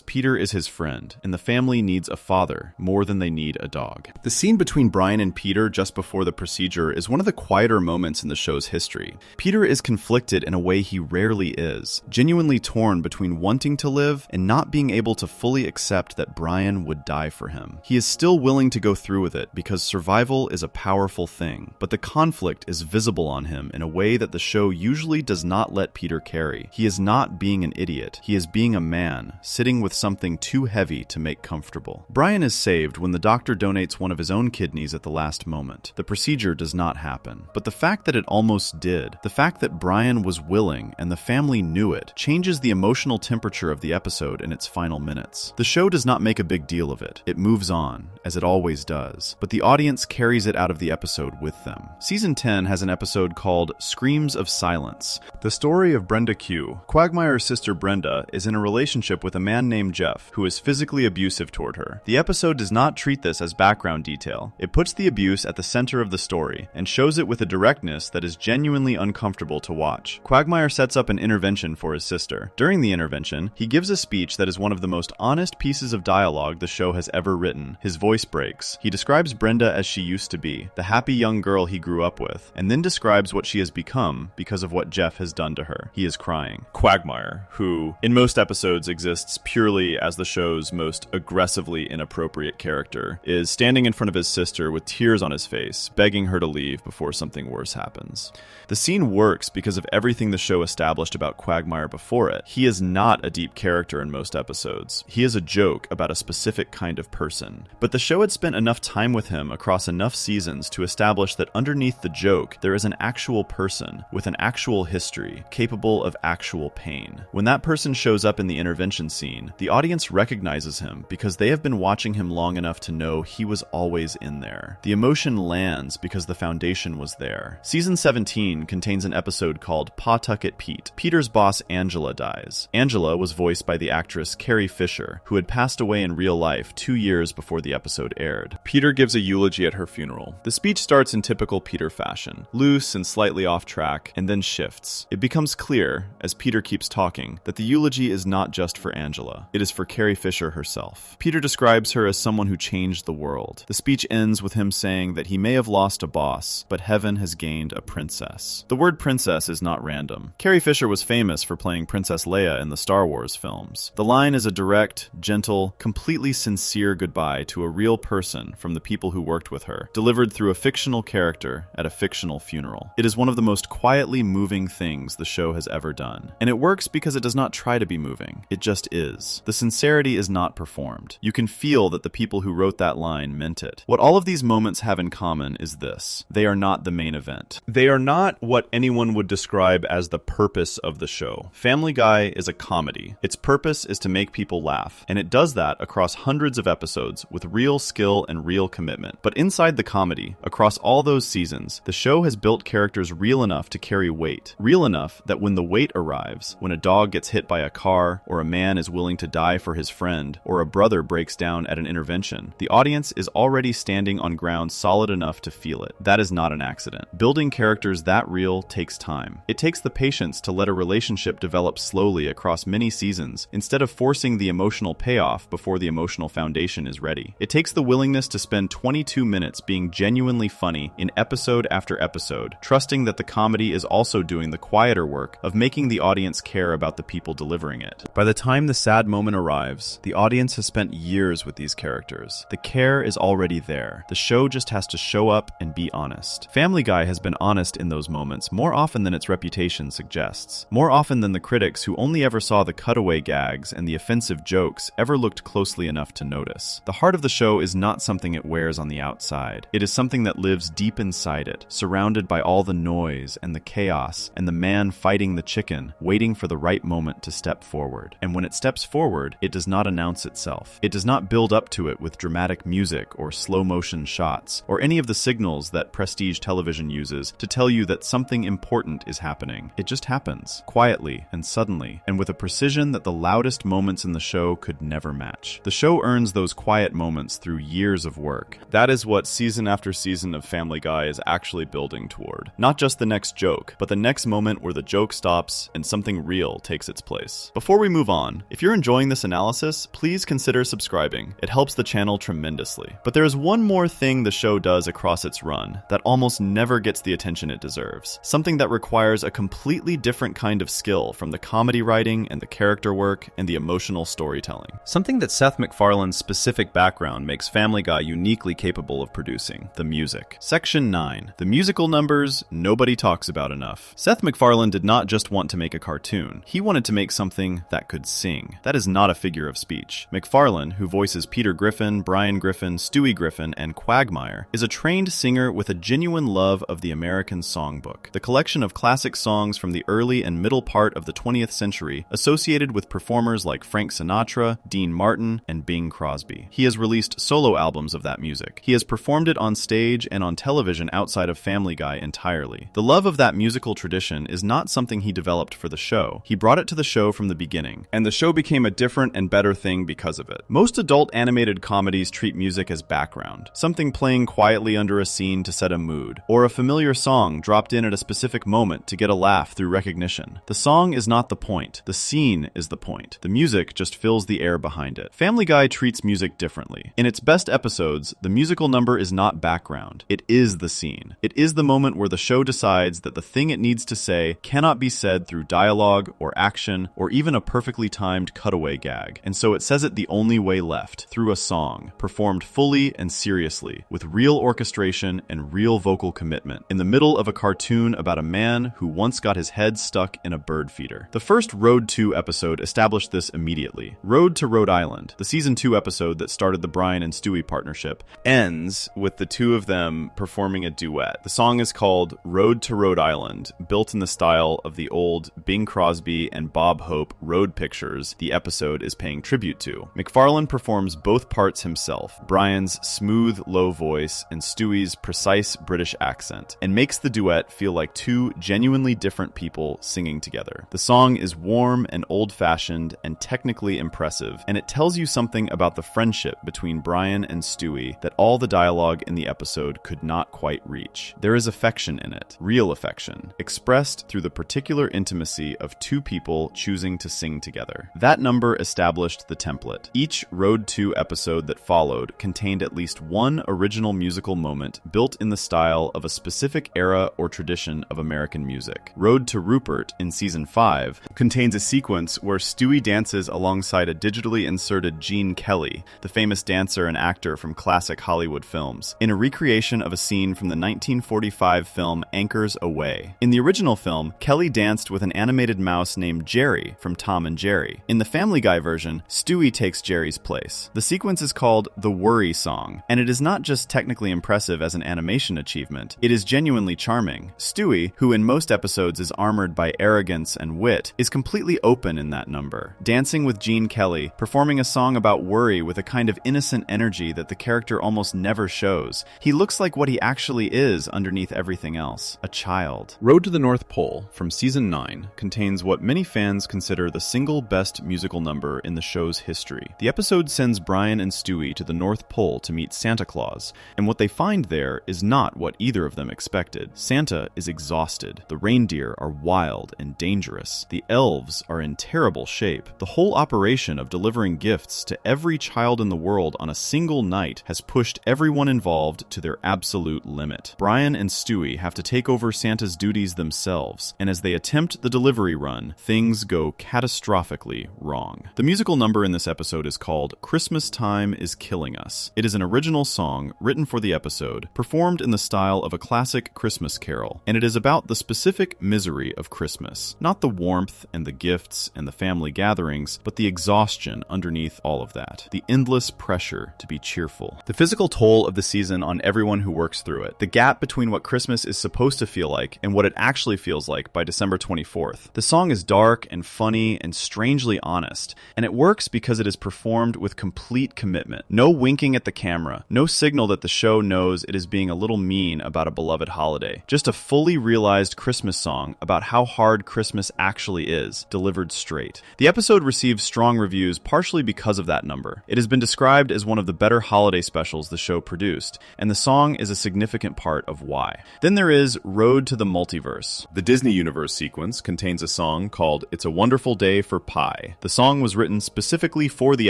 S1: Peter is his friend, and the family needs a father more than they need a dog. The scene between Brian and Peter just before the procedure is one of the quieter moments in the show's history. Peter is conflicted in a way he rarely is, genuinely torn between wanting to live and not being able to fully accept that Brian would die for him. He is still willing to go through with it because survival is a powerful thing, but the conflict is visible on him in a way that the show usually does not let Peter carry. He is not being an idiot. He is being a man, sitting with something too heavy to make comfortable. Brian is saved when the doctor donates one of his own kidneys at the last moment. The procedure does not happen, but the fact that it almost did, the fact that Brian was willing and the family knew it, changes the emotional temperature of the episode in its final minutes. The show does not make a big deal of it. It moves on, as it always does, but the audience carries it out of the episode with them. Season 10 has an episode called Screams of Silence. The story of Brenda Q. Quagmire's sister Brenda is in a relationship with a man named Jeff, who is physically abusive toward her. The episode does not treat this as background detail. It puts the abuse at the center of the story and shows it with a directness that is genuinely uncomfortable to watch. Quagmire sets up an intervention for his sister. During the intervention, he gives a speech that is one of the most honest pieces of dialogue the show has ever written. His voice breaks. He describes Brenda as she used to be, the happy young girl he grew up with, and then describes what she has become because of what Jeff has done to her. He is crying. Quagmire, who in most episodes exists purely as the show's most aggressively inappropriate character, is standing in front of his sister with tears on his face, begging her to leave before something worse happens. The scene works because of everything the show established about Quagmire before it. He is not a deep character in most episodes. He is a joke about a specific kind of person. But the show had spent enough time with him across enough seasons to establish that underneath the joke, there is an actual person with an actual history, capable of actual pain. When that person shows up in the intervention scene, the audience recognizes him because they have been watching him long enough to know he was always in there. The emotion lands because the foundation was there. Season 17 contains an episode called Pawtucket Pete. Peter's boss Angela dies. Angela was voiced by the actress Carrie Fisher, who had passed away in real life 2 years before the episode aired. Peter gives a eulogy at her funeral. The speech starts in typical Peter fashion, loose and slightly off track, and then shifts. It becomes clear, as Peter keeps talking, that the eulogy is not just for Angela. It is for Carrie Fisher herself. Peter describes her as someone who changed the world. The speech ends with him saying that he may have lost a boss, but heaven has gained a princess. The word princess is not random. Carrie Fisher was famous for playing Princess Leia in the Star Wars films. The line is a direct, gentle, completely sincere goodbye to a real person from the people who worked with her, delivered through a fictional character at a fictional funeral. It is one of the most quietly moving things the show has ever done. And it works because it does not try to be moving. It just is. The sincerity is not performed. You can feel that the people who wrote that line meant it. What all of these moments have in common is this: they are not the main event. They are not what anyone would describe as the purpose of the show. Family Guy is a comedy. Its purpose is to make people laugh, and it does that across hundreds of episodes with real skill and real commitment. But inside the comedy, across all those seasons, the show has built characters real enough to carry weight. Real enough that when the weight arrives, when a dog gets hit by a car, or a man is willing to die for his friend, or a brother breaks down at an intervention, the audience is already standing on ground solid enough to feel it. That is not an accident. Building characters that real takes time. It takes the patience to let a relationship develop slowly across many seasons, instead of forcing the emotional payoff before the emotional foundation is ready. It takes the willingness to spend 22 minutes being genuinely funny in episode after episode, trusting that the comedy is also doing the quieter work of making the audience care about the people delivering it. By the time the sad moment arrives, the audience has spent years with these characters. The care is already there. The show just has to show up and be honest. Family Guy has been honest in those moments more often than its reputation suggests. More often than the critics who only ever saw the cutaway gags and the offensive jokes ever looked closely enough to notice. The heart of the show is not something something it wears on the outside. It is something that lives deep inside it, surrounded by all the noise and the chaos and the man fighting the chicken, waiting for the right moment to step forward. And when it steps forward, it does not announce itself. It does not build up to it with dramatic music or slow-motion shots, or any of the signals that prestige television uses to tell you that something important is happening. It just happens, quietly and suddenly, and with a precision that the loudest moments in the show could never match. The show earns those quiet moments through years of work. That is what season after season of Family Guy is actually building toward. Not just the next joke, but the next moment where the joke stops and something real takes its place. Before we move on, if you're enjoying this analysis, please consider subscribing. It helps the channel tremendously. But there is one more thing the show does across its run that almost never gets the attention it deserves. Something that requires a completely different kind of skill from the comedy writing and the character work and the emotional storytelling. Something that Seth MacFarlane's specific background makes Family Guy uniquely capable of producing: the music. Section 9. The musical numbers nobody talks about enough. Seth MacFarlane did not just want to make a cartoon. He wanted to make something that could sing. That is not a figure of speech. MacFarlane, who voices Peter Griffin, Brian Griffin, Stewie Griffin, and Quagmire, is a trained singer with a genuine love of the American songbook, the collection of classic songs from the early and middle part of the 20th century associated with performers like Frank Sinatra, Dean Martin, and Bing Crosby. He has released solo albums of that music. He has performed it on stage and on television outside of Family Guy entirely. The love of that musical tradition is not something he developed for the show. He brought it to the show from the beginning, and the show became a different and better thing because of it. Most adult animated comedies treat music as background, something playing quietly under a scene to set a mood, or a familiar song dropped in at a specific moment to get a laugh through recognition. The song is not the point. The scene is the point. The music just fills the air behind it. Family Guy treats music differently. In its best episodes, the musical number is not background. It is the scene. It is the moment where the show decides that the thing it needs to say cannot be said through dialogue or action or even a perfectly timed cutaway gag. And so it says it the only way left, through a song, performed fully and seriously, with real orchestration and real vocal commitment, in the middle of a cartoon about a man who once got his head stuck in a bird feeder. The first Rhode 2 episode established this immediately. Rhode to Rhode Island, the season 2 episode that started the Brian and Stewie partnership, ends with the two of them performing a duet. The song is called Rhode to Rhode Island, built in the style of the old Bing Crosby and Bob Hope Rhode pictures the episode is paying tribute to. MacFarlane performs both parts himself, Brian's smooth, low voice and Stewie's precise British accent, and makes the duet feel like two genuinely different people singing together. The song is warm and old-fashioned and technically impressive, and it tells you something about the friendship between Brian and Stewie that all the dialogue in the episode could not quite reach. There is affection in it, real affection, expressed through the particular intimacy of two people choosing to sing together. That number established the template. Each Rhode 2 episode that followed contained at least one original musical moment built in the style of a specific era or tradition of American music. Rhode to Rupert in season 5 contains a sequence where Stewie dances alongside a digitally inserted Gene Kelly, the famous dancer and actor from classic Hollywood films, in a recreation of a scene from the 1945 film Anchors Away. In the original film, Kelly danced with an animated mouse named Jerry from Tom and Jerry. In the Family Guy version, Stewie takes Jerry's place. The sequence is called the Worry Song, and it is not just technically impressive as an animation achievement, it is genuinely charming. Stewie, who in most episodes is armored by arrogance and wit, is completely open in that number, dancing with Gene Kelly, performing a song about worry with a kind of innocent energy that the character almost never shows. He looks like what he actually is underneath everything else, a child. Road to the North Pole, from season 9, contains what many fans consider the single best musical number in the show's history. The episode sends Brian and Stewie to the North Pole to meet Santa Claus, and what they find there is not what either of them expected. Santa is exhausted. The reindeer are wild and dangerous. The elves are in terrible shape. The whole operation of delivering gifts to every child in the world on a single night has pushed everyone involved to their absolute limit. Brian and Stewie have to take over Santa's duties themselves, and as they attempt the delivery run, things go catastrophically wrong. The musical number in this episode is called Christmas Time is Killing Us. It is an original song written for the episode, performed in the style of a classic Christmas carol, and it is about the specific misery of Christmas. Not the warmth and the gifts and the family gatherings, but the exhaustion underneath all of that. The endless pressure to be cheerful. beautiful. The physical toll of the season on everyone who works through it. The gap between what Christmas is supposed to feel like and what it actually feels like by December 24th. The song is dark and funny and strangely honest, and it works because it is performed with complete commitment. No winking at the camera, no signal that the show knows it is being a little mean about a beloved holiday. Just a fully realized Christmas song about how hard Christmas actually is, delivered straight. The episode received strong reviews partially because of that number. It has been described as one of the better holiday specials the show produced, and the song is a significant part of why. Then there is Rhode to the Multiverse. The Disney Universe sequence contains a song called It's a Wonderful Day for Pie. The song was written specifically for the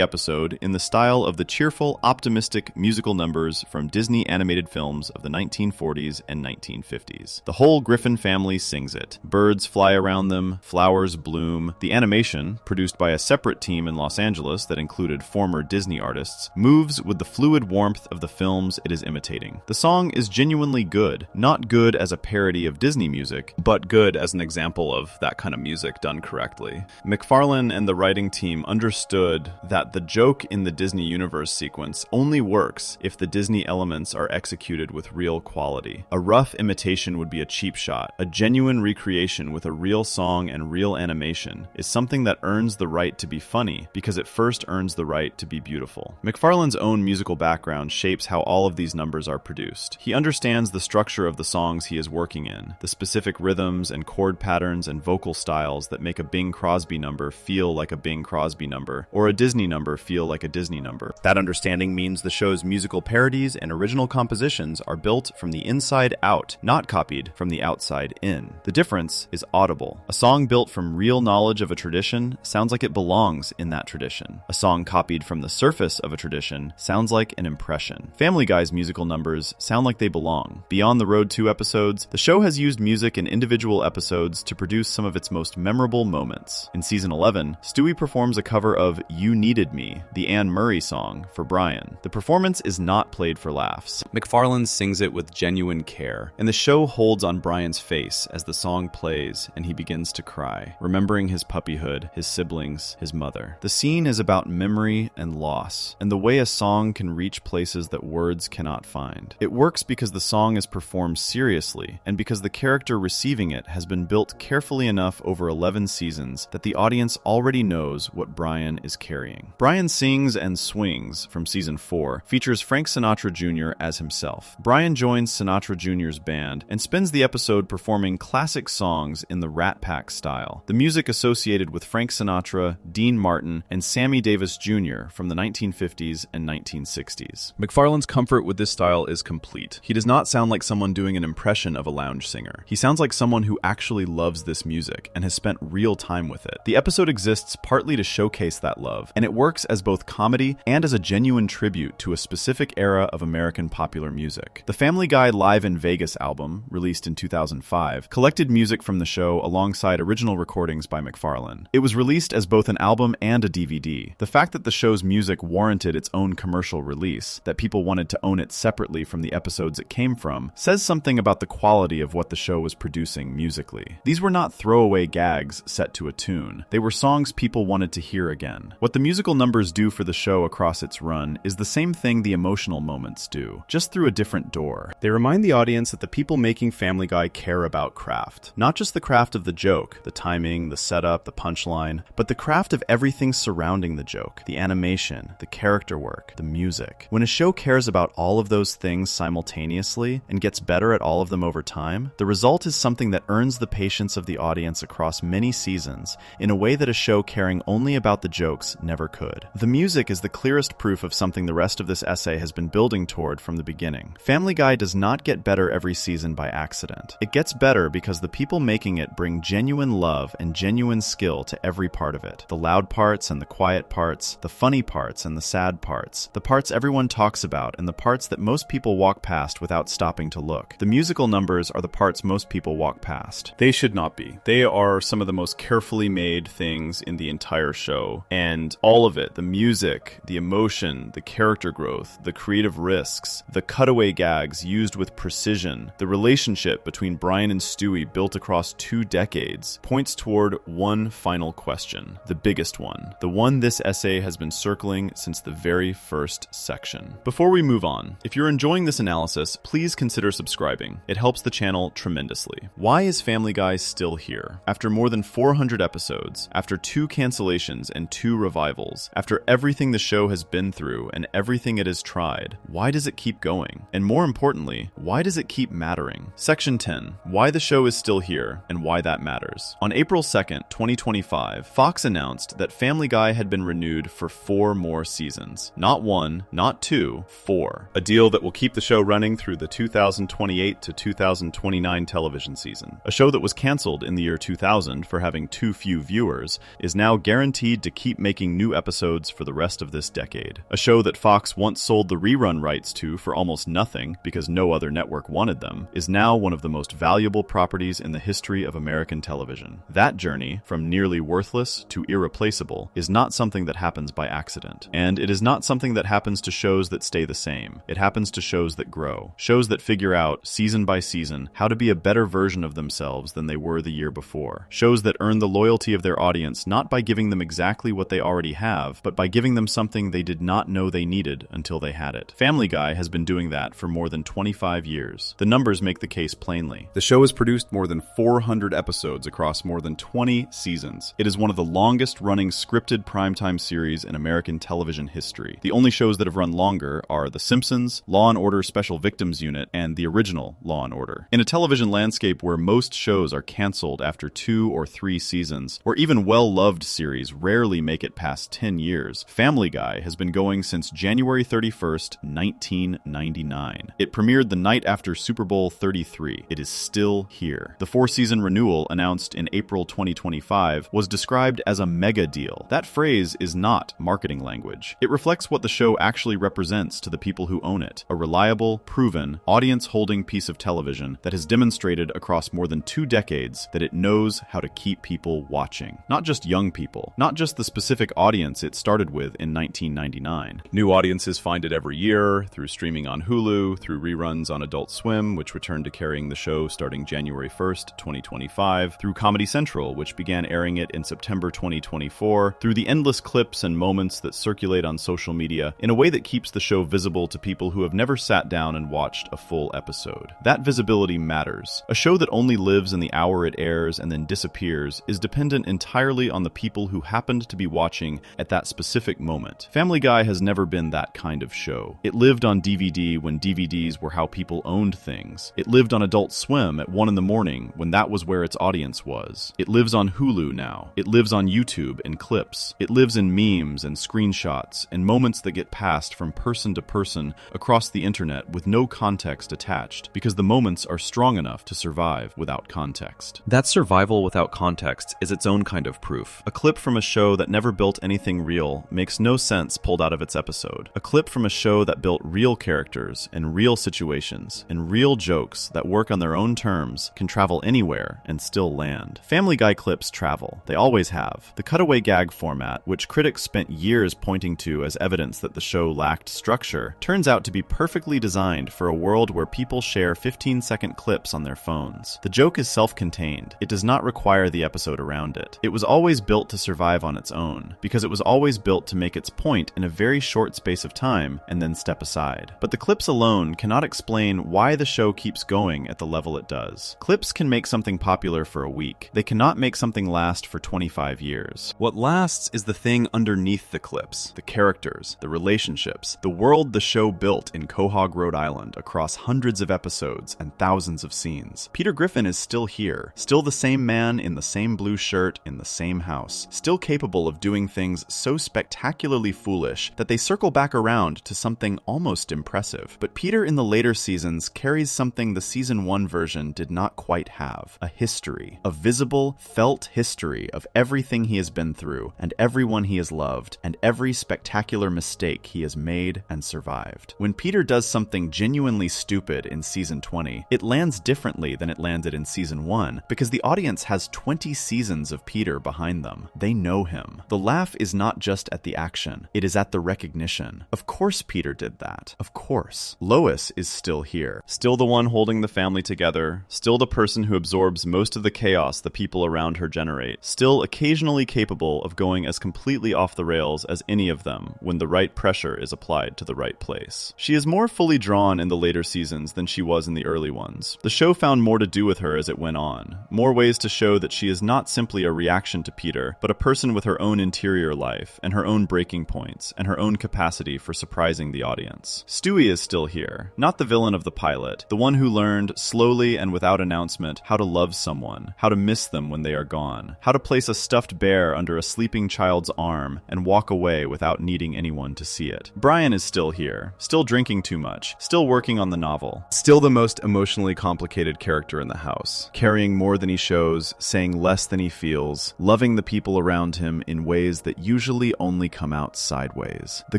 S1: episode in the style of the cheerful, optimistic musical numbers from Disney animated films of the 1940s and 1950s. The whole Griffin family sings it. Birds fly around them, flowers bloom. The animation, produced by a separate team in Los Angeles that included former Disney artists, moves with the fluid warmth of the films it is imitating. The song is genuinely good, not good as a parody of Disney music, but good as an example of that kind of music done correctly. McFarlane and the writing team understood that the joke in the Disney Universe sequence only works if the Disney elements are executed with real quality. A rough imitation would be a cheap shot. A genuine recreation with a real song and real animation is something that earns the right to be funny because it first earns the right to be beautiful. McFarlane's own musical background shapes how all of these numbers are produced. He understands the structure of the songs he is working in, the specific rhythms and chord patterns and vocal styles that make a Bing Crosby number feel like a Bing Crosby number, or a Disney number feel like a Disney number. That understanding means the show's musical parodies and original compositions are built from the inside out, not copied from the outside in. The difference is audible. A song built from real knowledge of a tradition sounds like it belongs in that tradition. A song copied from the surface of a tradition sounds like an impression. Family Guy's musical numbers sound like they belong. Beyond the Road 2 episodes, the show has used music in individual episodes to produce some of its most memorable moments. In season 11, Stewie performs a cover of You Needed Me, the Anne Murray song, for Brian. The performance is not played for laughs. McFarlane sings it with genuine care, and the show holds on Brian's face as the song plays and he begins to cry, remembering his puppyhood, his siblings, his mother. The scene is about memory and loss, and the way a song can reach places that words cannot find. It works because the song is performed seriously, and because the character receiving it has been built carefully enough over 11 seasons that the audience already knows what Brian is carrying. Brian Sings and Swings, from season 4, features Frank Sinatra Jr. as himself. Brian joins Sinatra Jr.'s band and spends the episode performing classic songs in the Rat Pack style. The music associated with Frank Sinatra, Dean Martin, and Sammy Davis Jr. from the 1950s and 1960s. McFarlane's comfort with this style is complete. He does not sound like someone doing an impression of a lounge singer. He sounds like someone who actually loves this music and has spent real time with it. The episode exists partly to showcase that love, and it works as both comedy and as a genuine tribute to a specific era of American popular music. The Family Guy Live in Vegas album, released in 2005, collected music from the show alongside original recordings by McFarlane. It was released as both an album and a DVD. The fact that the show's music warranted its own commercial release, that people wanted to own it separately from the episodes it came from, says something about the quality of what the show was producing musically. These were not throwaway gags set to a tune. They were songs people wanted to hear again. What the musical numbers do for the show across its run is the same thing the emotional moments do, just through a different door. They remind the audience that the people making Family Guy care about craft. Not just the craft of the joke, the timing, the setup, the punchline, but the craft of everything surrounding the joke, the animation, the character work, the music. When a show cares about all of those things simultaneously and gets better at all of them over time, the result is something that earns the patience of the audience across many seasons in a way that a show caring only about the jokes never could. The music is the clearest proof of something the rest of this essay has been building toward from the beginning. Family Guy does not get better every season by accident. It gets better because the people making it bring genuine love and genuine skill to every part of it. The loud parts and the quiet parts, the funny parts and the sad parts, the parts everyone talks about and the parts that most people walk past without stopping to look. The musical numbers are the parts most people walk past. They should not be. They are some of the most carefully made things in the entire show, and all of it, the music, the emotion, the character growth, the creative risks, the cutaway gags used with precision, the relationship between Brian and Stewie built across 2 decades, points toward one final question, the biggest one, the one this essay has been circling since the very first worst section. Before we move on, if you're enjoying this analysis, please consider subscribing. It helps the channel tremendously. Why is Family Guy still here? After more than 400 episodes, after 2 cancellations and 2 revivals, after everything the show has been through and everything it has tried, why does it keep going? And more importantly, why does it keep mattering? Section 10. Why the show is still here and why that matters. On April 2nd, 2025, Fox announced that Family Guy had been renewed for 4 more seasons. Not 1, not 2, 4. A deal that will keep the show running through the 2028 to 2029 television season. A show that was canceled in the year 2000 for having too few viewers is now guaranteed to keep making new episodes for the rest of this decade. A show that Fox once sold the rerun rights to for almost nothing because no other network wanted them is now one of the most valuable properties in the history of American television. That journey, from nearly worthless to irreplaceable, is not something that happens by accident. And it is not something that happens to shows that stay the same. It happens to shows that grow. Shows that figure out, season by season, how to be a better version of themselves than they were the year before. Shows that earn the loyalty of their audience not by giving them exactly what they already have, but by giving them something they did not know they needed until they had it. Family Guy has been doing that for more than 25 years. The numbers make the case plainly. The show has produced more than 400 episodes across more than 20 seasons. It is one of the longest-running scripted primetime series in American television history. The only shows that have run longer are The Simpsons, Law & Order Special Victims Unit, and the original Law & Order. In a television landscape where most shows are canceled after 2 or 3 seasons, or even well-loved series rarely make it past 10 years, Family Guy has been going since January 31st, 1999. It premiered the night after Super Bowl 33. It is still here. The 4-season renewal announced in April 2025 was described as a mega deal. That phrase is not marketing language. It reflects what the show actually represents to the people who own it. A reliable, proven, audience-holding piece of television that has demonstrated across more than 2 decades that it knows how to keep people watching. Not just young people. Not just the specific audience it started with in 1999. New audiences find it every year, through streaming on Hulu, through reruns on Adult Swim, which returned to carrying the show starting January 1st, 2025, through Comedy Central, which began airing it in September 2024, through the endless clips and moments that circulate on social media in a way that keeps the show visible to people who have never sat down and watched a full episode. That visibility matters. A show that only lives in the hour it airs and then disappears is dependent entirely on the people who happened to be watching at that specific moment. Family Guy has never been that kind of show. It lived on DVD when DVDs were how people owned things. It lived on Adult Swim at 1 in the morning when that was where its audience was. It lives on Hulu now. It lives on YouTube in clips. It lives in memes and screenshots and moments that get passed from person to person across the internet with no context attached because the moments are strong enough to survive without context. That survival without context is its own kind of proof. A clip from a show that never built anything real makes no sense pulled out of its episode. A clip from a show that built real characters and real situations and real jokes that work on their own terms can travel anywhere and still land. Family Guy clips travel. They always have. The cutaway gag format, which critics spent years pointing to as evidence that the show lacked structure, turns out to be perfectly designed for a world where people share 15-second clips on their phones. The joke is self-contained. It does not require the episode around it. It was always built to survive on its own, because it was always built to make its point in a very short space of time and then step aside. But the clips alone cannot explain why the show keeps going at the level it does. Clips can make something popular for a week. They cannot make something last for 25 years. What lasts is the thing underneath the clips, the characters, the relationships, the world the show built in Quahog, Rhode Island across hundreds of episodes and thousands of scenes. Peter Griffin is still here, still the same man in the same blue shirt in the same house, still capable of doing things so spectacularly foolish that they circle back around to something almost impressive. But Peter in the later seasons carries something the season 1 version did not quite have: a history, a visible, felt history of everything he has been through and everyone he has loved and every spectacular mistake he has made and survived. When Peter does something genuinely stupid in season 20, it lands differently than it landed in season 1 because the audience has 20 seasons of Peter behind them. They know him. The laugh is not just at the action, it is at the recognition. Of course Peter did that. Of course. Lois is still here. Still the one holding the family together. Still the person who absorbs most of the chaos the people around her generate. Still occasionally capable of going as completely off the rails as any of them when the right pressure pressure is applied to the right place. She is more fully drawn in the later seasons than she was in the early ones. The show found more to do with her as it went on, more ways to show that she is not simply a reaction to Peter, but a person with her own interior life, and her own breaking points, and her own capacity for surprising the audience. Stewie is still here, not the villain of the pilot, the one who learned, slowly and without announcement, how to love someone, how to miss them when they are gone, how to place a stuffed bear under a sleeping child's arm and walk away without needing anyone to see it. Brian is still here, still drinking too much, still working on the novel, still the most emotionally complicated character in the house, carrying more than he shows, saying less than he feels, loving the people around him in ways that usually only come out sideways. The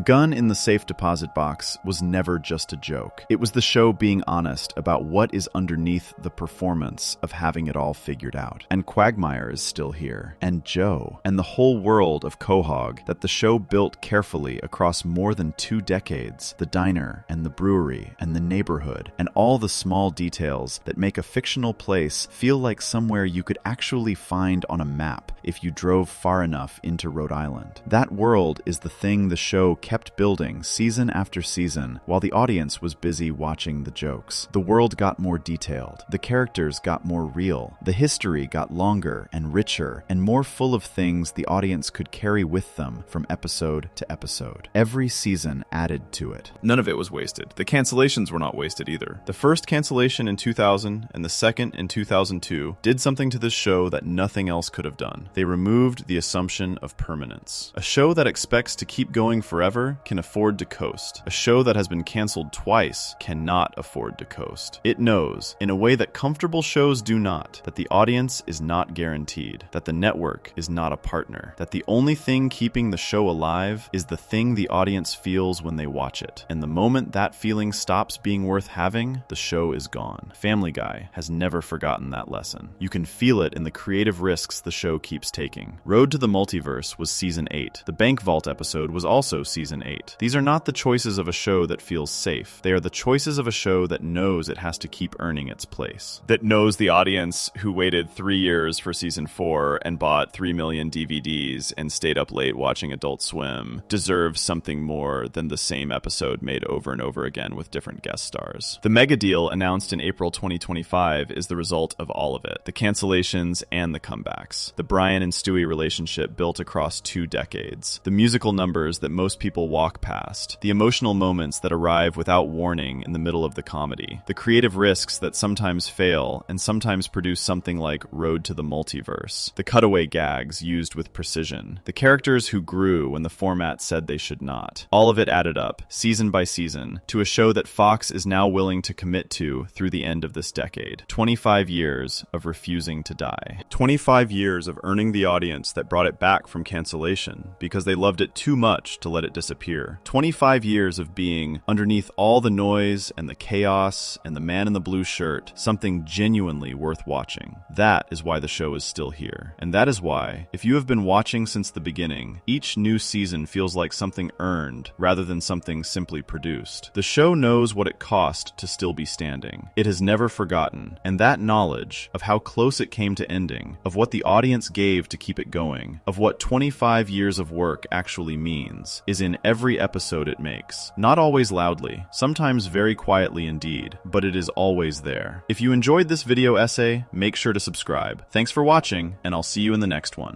S1: gun in the safe deposit box was never just a joke. It was the show being honest about what is underneath the performance of having it all figured out. And Quagmire is still here, and Joe, and the whole world of Quahog that the show built carefully across more than 2 decades, the diner and the brewery and the neighborhood, and all the small details that make a fictional place feel like somewhere you could actually find on a map if you drove far enough into Rhode Island. That world is the thing the show kept building season after season while the audience was busy watching the jokes. The world got more detailed, the characters got more real, the history got longer and richer and more full of things the audience could carry with them from episode to episode. Every season added to it. None of it was wasted. The cancellations were not wasted either. The first cancellation in 2000 and the second in 2002 did something to this show that nothing else could have done. They removed the assumption of permanence. A show that expects to keep going forever can afford to coast. A show that has been canceled twice cannot afford to coast. It knows, in a way that comfortable shows do not, that the audience is not guaranteed, that the network is not a partner, that the only thing keeping the show alive is the thing the audience feels when they watch it. And the moment that feeling stops being worth having, the show is gone. Family Guy has never forgotten that lesson. You can feel it in the creative risks the show keeps taking. Rhode to the Multiverse was season 8. The Bank Vault episode was also season 8. These are not the choices of a show that feels safe. They are the choices of a show that knows it has to keep earning its place. That knows the audience who waited 3 years for season 4 and bought 3 million DVDs and stayed up late watching Adult Swim deserves something more than the same episode made over and over again with different guest stars. The mega deal announced in April 2025 is the result of all of it. The cancellations and the comebacks. The Brian and Stewie relationship built across 2 decades. The musical numbers that most people walk past. The emotional moments that arrive without warning in the middle of the comedy. The creative risks that sometimes fail and sometimes produce something like Rhode to the Multiverse. The cutaway gags used with precision. The characters who grew when the format said they should not. All of it added up, season by season, to a show that Fox is now willing to commit to through the end of this decade. 25 years of refusing to die. 25 years of earning the audience that brought it back from cancellation because they loved it too much to let it disappear. 25 years of being, underneath all the noise and the chaos and the man in the blue shirt, something genuinely worth watching. That is why the show is still here. And that is why, if you have been watching since the beginning, each new season feels like something earned rather than something simply produced. The show knows what it cost to still be standing. It has never forgotten, and that knowledge of how close it came to ending, of what the audience gave to keep it going, of what 25 years of work actually means, is in every episode it makes. Not always loudly, sometimes very quietly indeed, but it is always there. If you enjoyed this video essay, make sure to subscribe. Thanks for watching, and I'll see you in the next one.